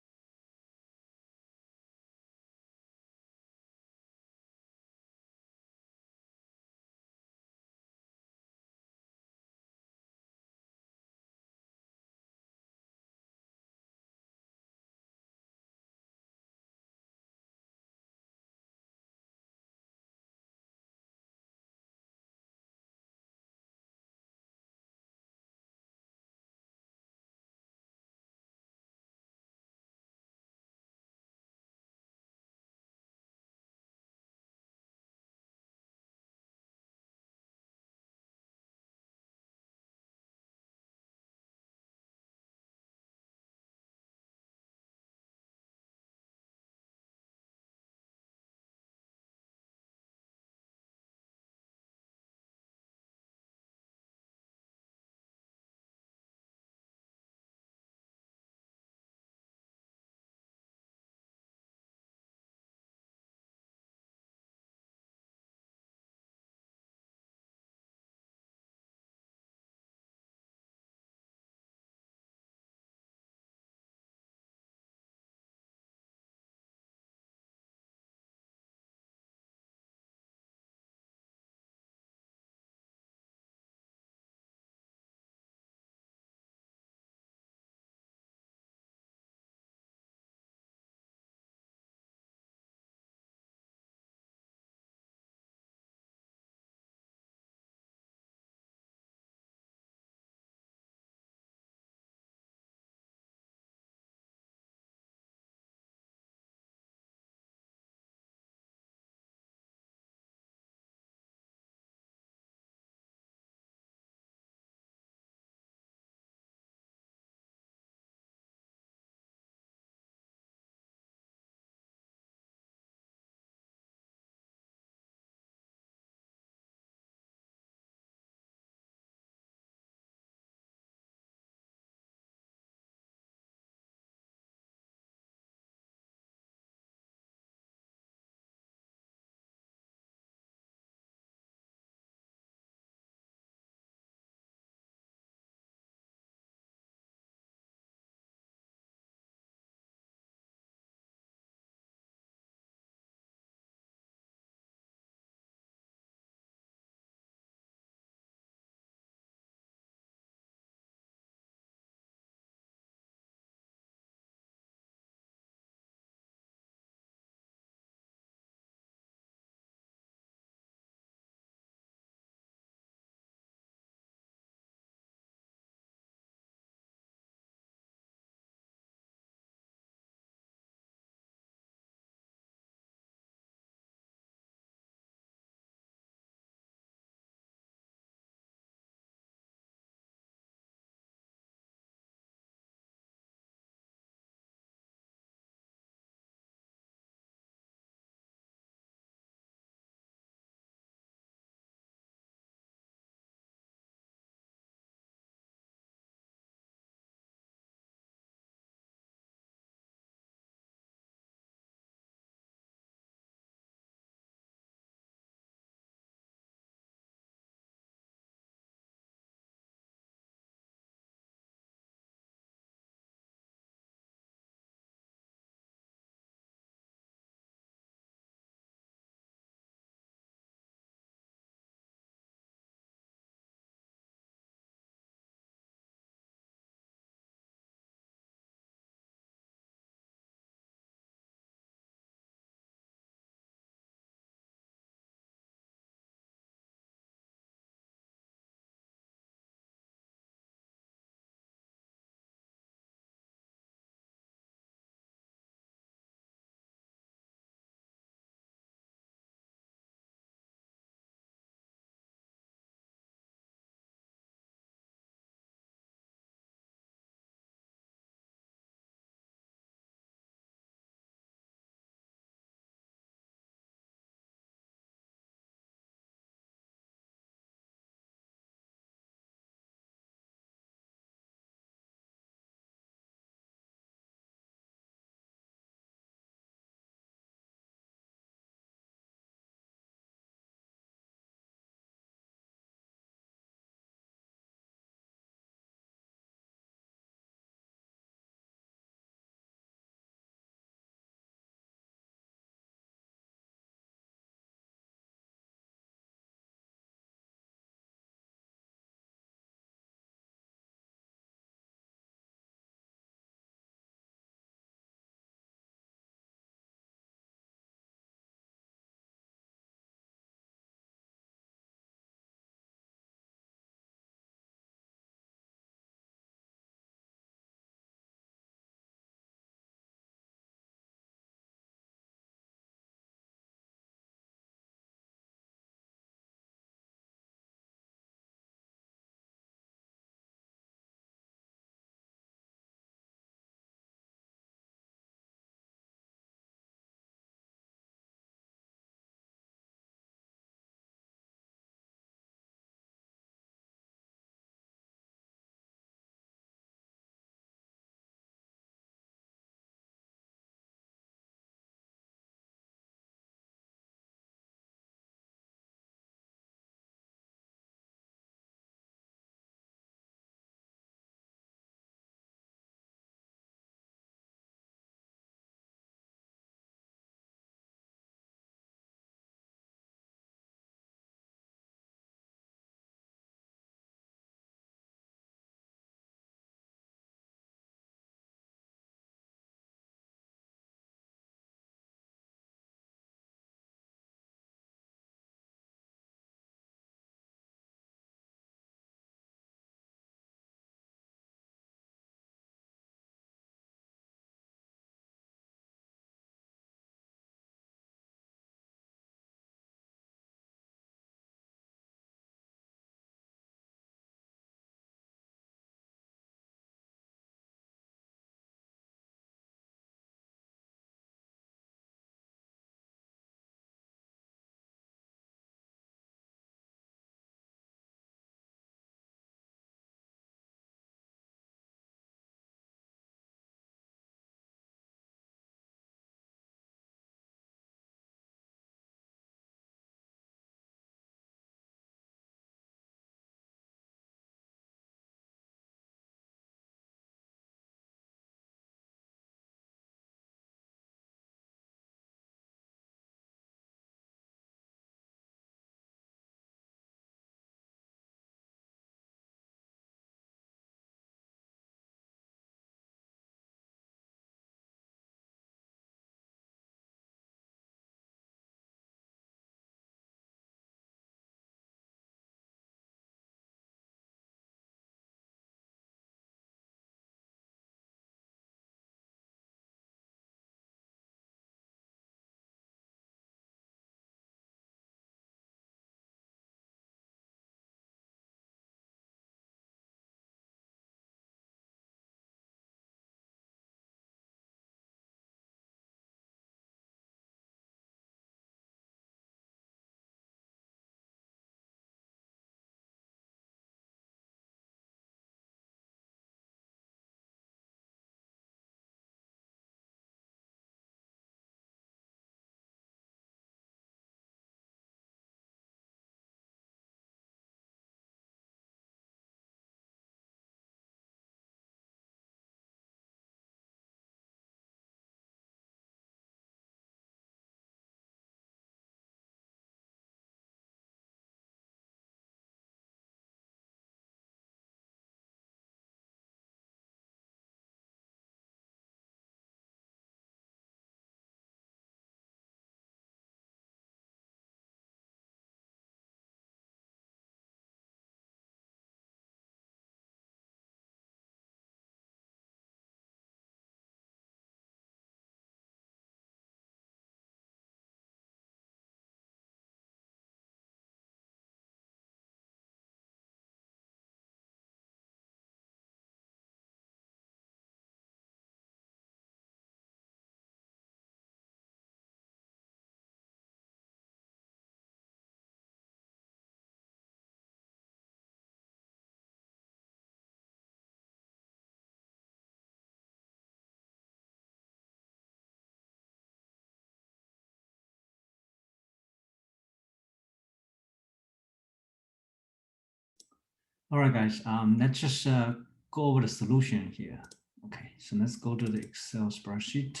All right, guys, let's just go over the solution here. Okay, so let's go to the Excel spreadsheet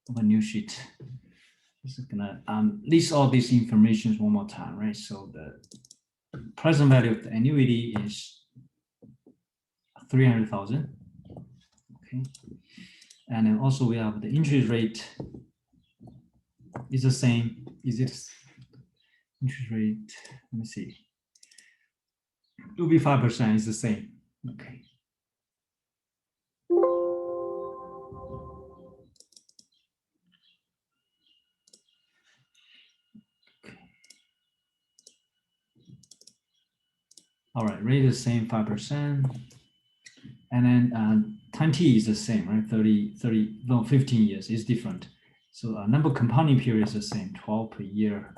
of a new sheet. This is gonna list all these informations one more time, right? So the present value of the annuity is 300,000. Okay, and then also we have the interest rate is the same. Is it interest rate? Let me see. It will be 5%. Is the same. Okay. All right, rate is the same, 5%. And then time T is the same, right? 15 years is different. So number compounding period is the same, 12 per year.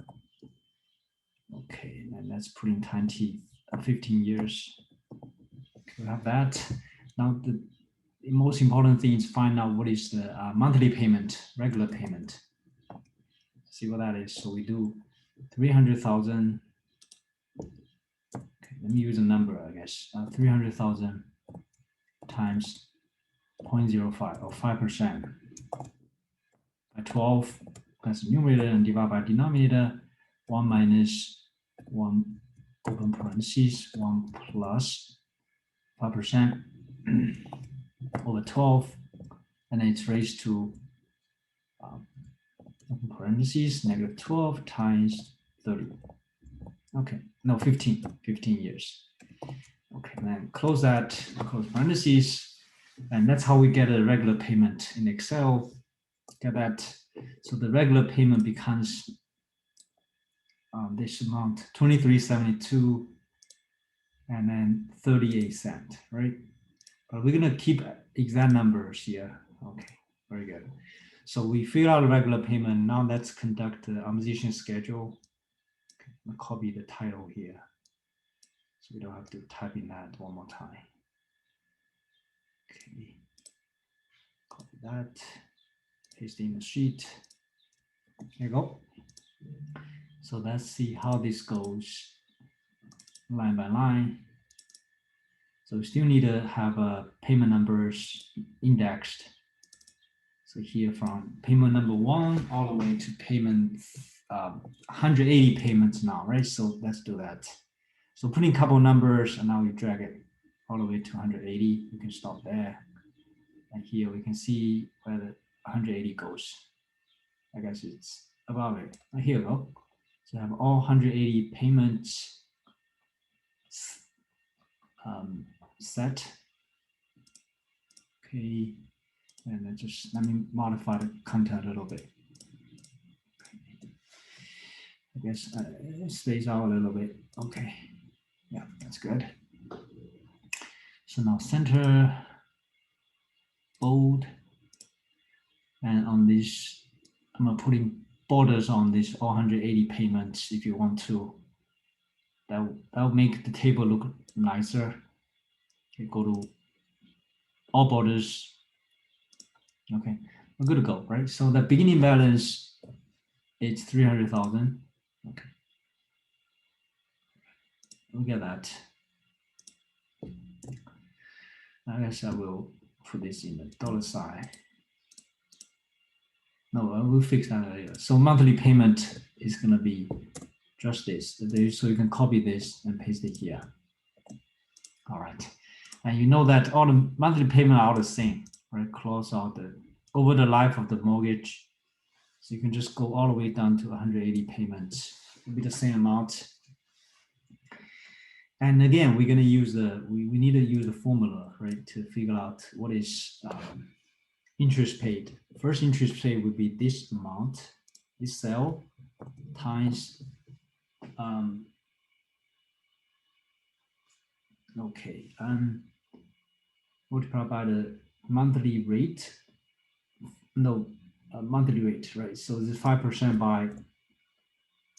Okay, and let's put in time T, 15 years. Okay, we have that. Now the most important thing is find out what is the monthly payment, regular payment. See what that is. So we do 300,000. Okay, let me use a number, I guess. 300,000 times 0.05 or 5% by 12. That's numerator and divide by denominator. 1 minus 1 open parentheses 1 plus 5% over 12, and then it's raised to open parentheses negative 12 times 30. Okay, no, 15 years. Okay, and then close that, close parentheses, and that's how we get a regular payment in Excel. Get that. So the regular payment becomes this amount, 23.72, and then 38 cents, right? But we're gonna keep exact numbers here. Okay, very good. So we figure out a regular payment. Now let's conduct the amortization schedule. Okay, I'm gonna copy the title here, so we don't have to type in that one more time. Okay, copy that, paste in the sheet. There you go. So let's see how this goes line by line. So we still need to have payment numbers indexed. So here from payment number 1 all the way to payment 180 payments now, right? So let's do that. So putting a couple numbers, and now we drag it all the way to 180. We can stop there. And here we can see where the 180 goes. I guess it's above it. Here we go. So I have all 180 payments set. Okay, and then just let me modify the content a little bit. I guess space out a little bit. Okay, yeah, that's good. So now center, bold, and on this, I'm gonna put in borders on this all 180 payments if you want to. That'll make the table look nicer. Okay, go to all borders. Okay, we're good to go, right? So the beginning balance is 300,000. Okay, look at that. I guess I will put this in the dollar sign. No, I will fix that later. So monthly payment is gonna be just this. So you can copy this and paste it here. All right, and you know that all the monthly payment are the same, right? Close out the over the life of the mortgage. So you can just go all the way down to 180 payments. It'll be the same amount. And again, we're going to use we need to use the formula, right, to figure out what is interest paid. First interest paid would be this amount, this cell, times, multiplied by the monthly rate. No, monthly rate, right? So this is 5% by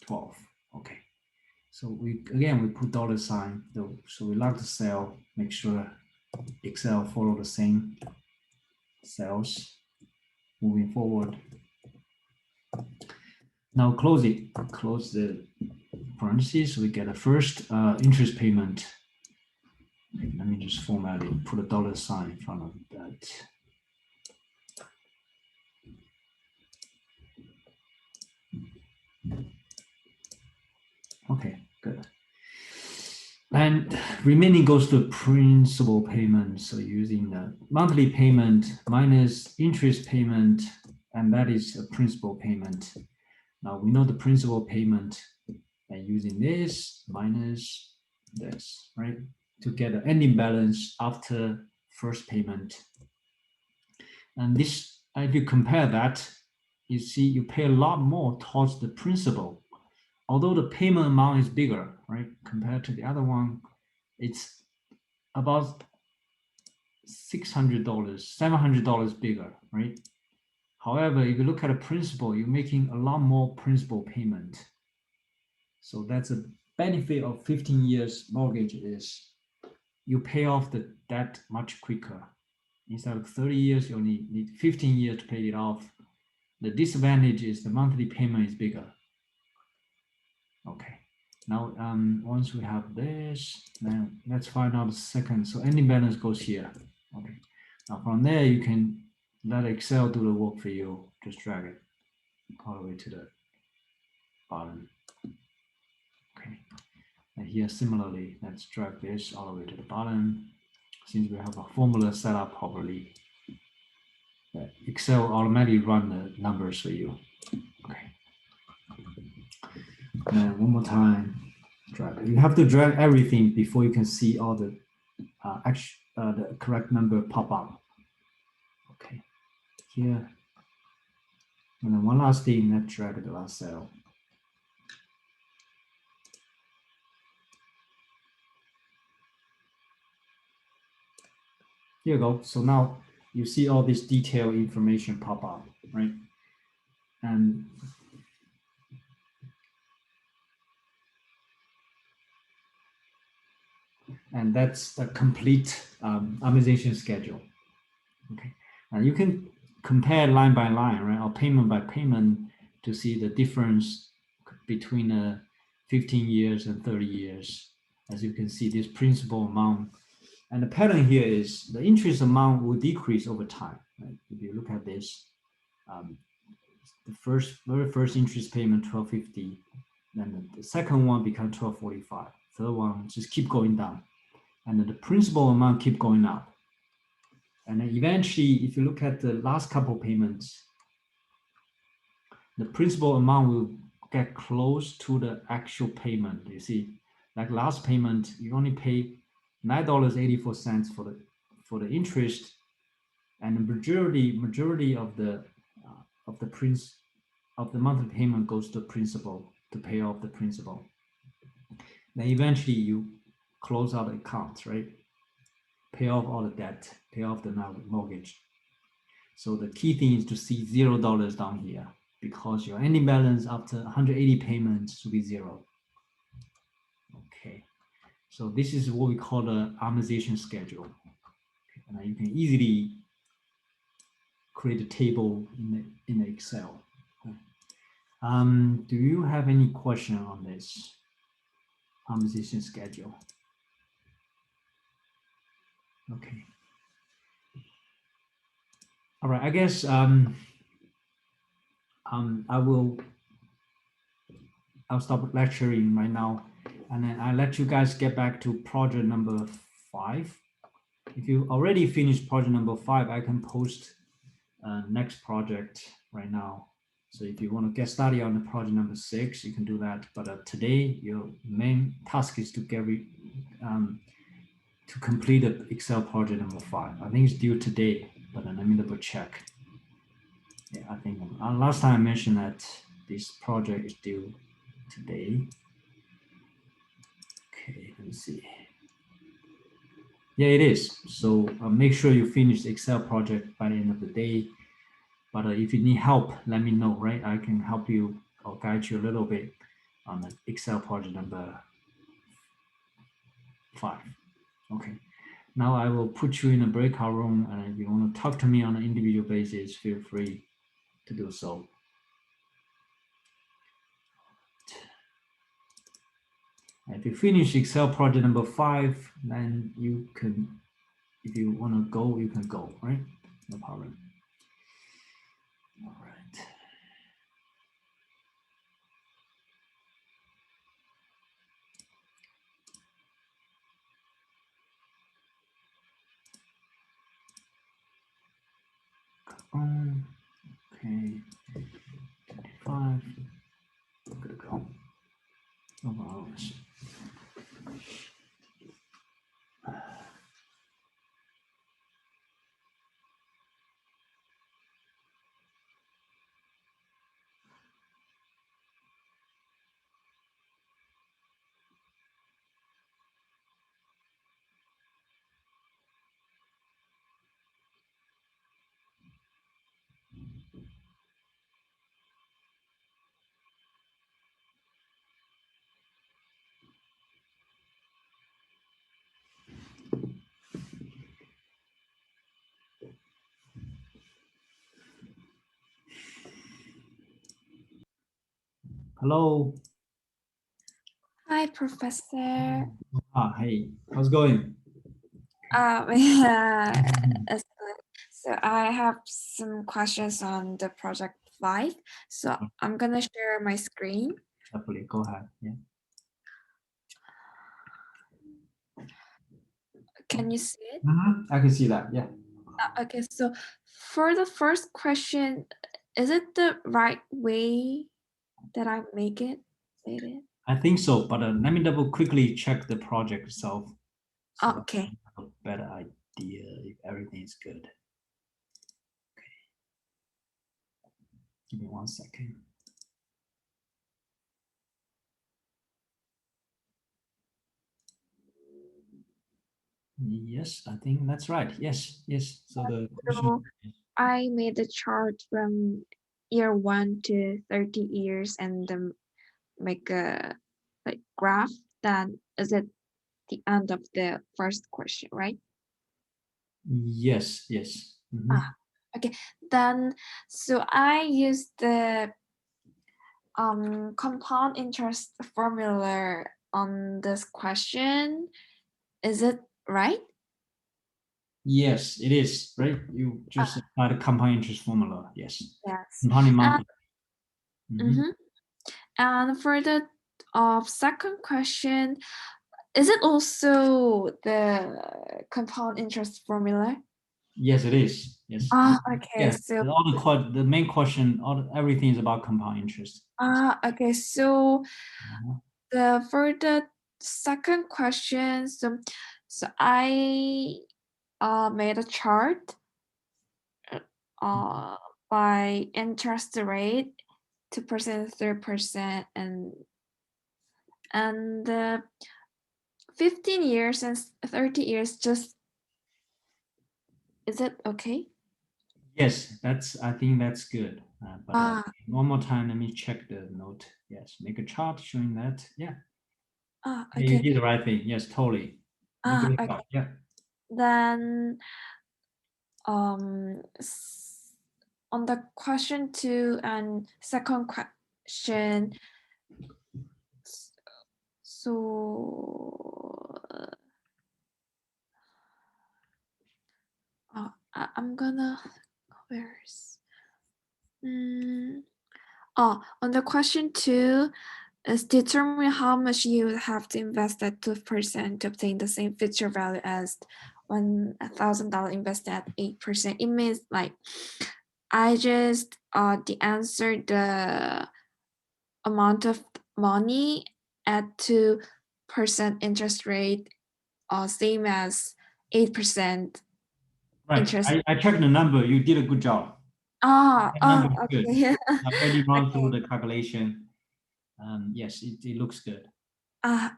12. Okay. So we put dollar sign though. So we lock the cell, make sure Excel follow the same cells moving forward. Now close it, close the parentheses. So we get a first interest payment Let me just format it, put a dollar sign in front of that. Okay, good. And remaining goes to principal payment. So using the monthly payment minus interest payment, and that is a principal payment. Now we know the principal payment, and using this minus this, right? To get the ending balance after first payment. And this, if you compare that, you see you pay a lot more towards the principal. Although the payment amount is bigger, right? Compared to the other one, it's about $600, $700 bigger, right? However, if you look at a principal, you're making a lot more principal payment. So that's a benefit of 15 years mortgage is you pay off the debt much quicker. Instead of 30 years, you only need 15 years to pay it off. The disadvantage is the monthly payment is bigger. Okay. Now, once we have this, then let's find out the second. So ending balance goes here. Okay. Now from there, you can let Excel do the work for you. Just drag it all the way to the bottom. Okay. And here, similarly, let's drag this all the way to the bottom. Since we have a formula set up properly, Excel automatically run the numbers for you. Okay. And one more time. Drag. You have to drag everything before you can see all the the correct number pop up. Okay, here. And then one last thing, let's drag the last cell. Here you go. So now you see all this detailed information pop up, right? And that's the complete amortization schedule. Okay, and you can compare line by line, right, or payment by payment to see the difference between 15 years and 30 years. As you can see, this principal amount, and the pattern here is the interest amount will decrease over time. Right? If you look at this, the very first interest payment 1250, then the second one becomes 1245, third one just keep going down, and then the principal amount keep going up. And then eventually, if you look at the last couple payments, the principal amount will get close to the actual payment. You see, like last payment, you only pay $9.84 for the interest, and the majority of the monthly payment goes to principal to pay off the principal. Then eventually you close out the account, right? Pay off all the debt, pay off the mortgage. So the key thing is to see $0 down here, because your ending balance after 180 payments should be zero. Okay, so this is what we call the amortization schedule. Okay. Now you can easily create a table in the Excel. Okay. Do you have any question on this amortization schedule? Okay. All right, I guess I'll stop lecturing right now, and then I'll let you guys get back to project number 5. If you already finished project number 5, I can post next project right now. So if you want to get started on the project number 6, you can do that. But today, your main task is to to complete the Excel project number 5. I think it's due today, but let me double check. Yeah, I think last time I mentioned that this project is due today. Okay, let me see. Yeah, it is. So make sure you finish the Excel project by the end of the day. But if you need help, let me know, right? I can help you or guide you a little bit on the Excel project number 5. Okay. Now I will put you in a breakout room, and if you want to talk to me on an individual basis, feel free to do so. If you finish Excel project number 5, then you can, if you want to go, you can go, right? No problem. All right. Okay. 5. Good to go. No hours. Hello. Hi, Professor. Hey, how's it going? Yeah, so I have some questions on the project 5. So I'm gonna share my screen. Definitely, go ahead. Yeah. Can you see it? I can see that. Yeah. Okay, so for the first question, is it the right way that I make it? I think so, but let me double quickly check the project itself. So I Okay. have a better idea if everything is good. Okay. Give me 1 second. Yes, I think that's right. Yes, yes. So the question. So I made the chart from year 1 to 30 years and then make a like graph. Then is it the end of the first question, right? Yes, yes. Okay. Then, so I use the compound interest formula on this question. Is it right? Yes, it is, right? You just apply the compound interest formula. Yes. Yes. Compounding And, monthly. and for the second question, is it also the compound interest formula? Yes, it is. Yes. Okay. Yeah. So The main question, everything is about compound interest. okay. So Uh-huh. for the second question, so I made a chart by interest rate, 2%, 3%, and 15 years and 30 years. Just is it okay? Yes, I think that's good. But one more time, let me check the note. Yes, make a chart showing that. Yeah. Yeah, you Okay. did the right thing. Yes, totally. You great Okay. job. Yeah. Then on the question 2 and second question, so I'm gonna where's on the question 2 is determine how much you would have to invest at 2% to obtain the same future value as $1,000 invested at 8%. It means like I just the answer the amount of money at 2% interest rate same as 8% Right. interest. I checked the number. You did a good job. That number is good. Okay. I already run through Okay. the calculation. Yes, it looks good.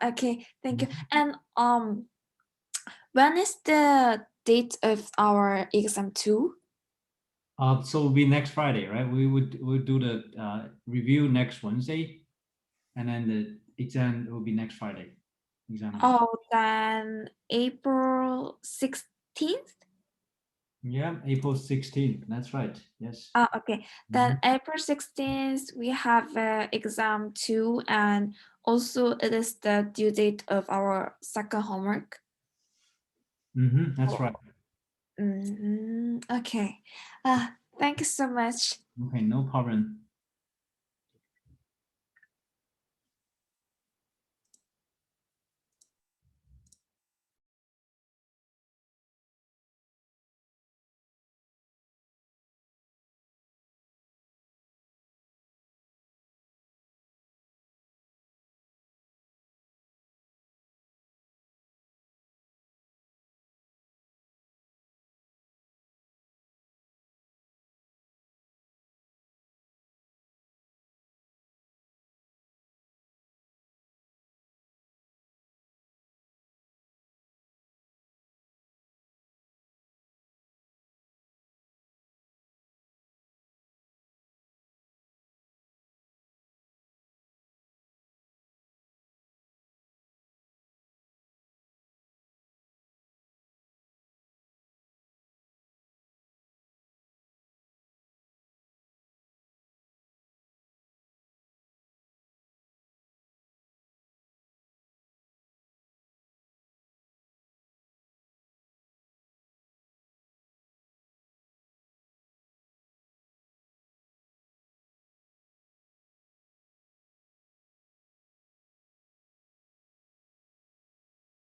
Okay, thank you. And when is the date of our exam 2? So it'll be next Friday, right? We'll do the review next Wednesday, and then the exam will be next Friday. Exam. Then April 16th? Yeah, April 16th. That's right. Yes. Okay. Then April 16th, we have exam 2, and Also, it is the due date of our second homework. That's right. Okay. Thank you so much. Okay, no problem.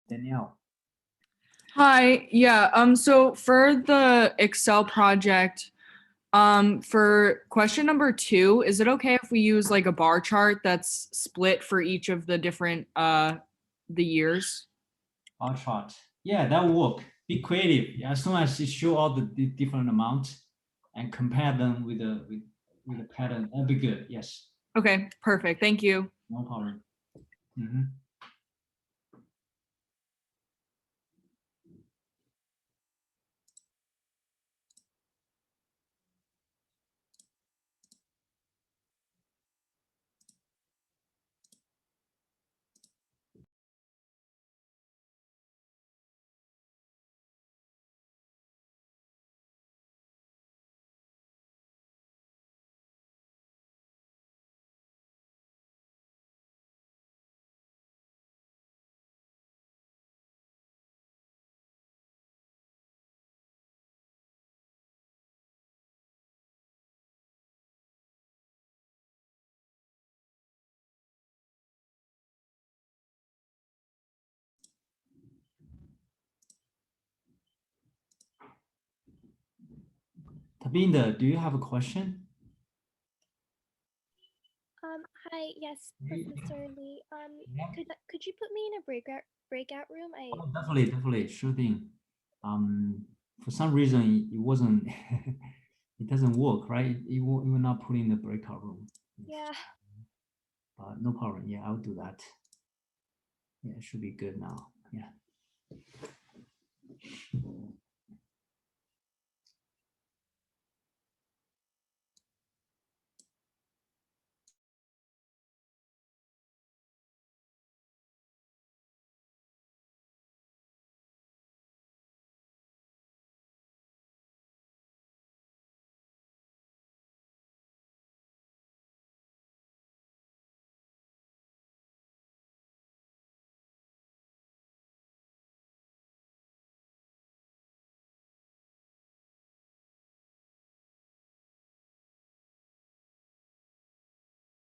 Danielle. Hi, yeah, so for the Excel project, for question number 2, is it okay if we use like a bar chart that's split for each of the different, the years? Bar chart. Yeah, that will work. Be creative. Yeah, as soon as you show all the different amounts and compare them with the pattern, that'd be good. Yes, Okay, perfect, thank you. no problem. Tabinda, do you have a question? Hi, yes, Professor Lee. Could you put me in a breakout room? Oh, definitely, sure thing. For some reason it wasn't, it doesn't work, right? It will not put in the breakout room. Yeah. No problem. Yeah, I'll do that. Yeah, it should be good now. Yeah.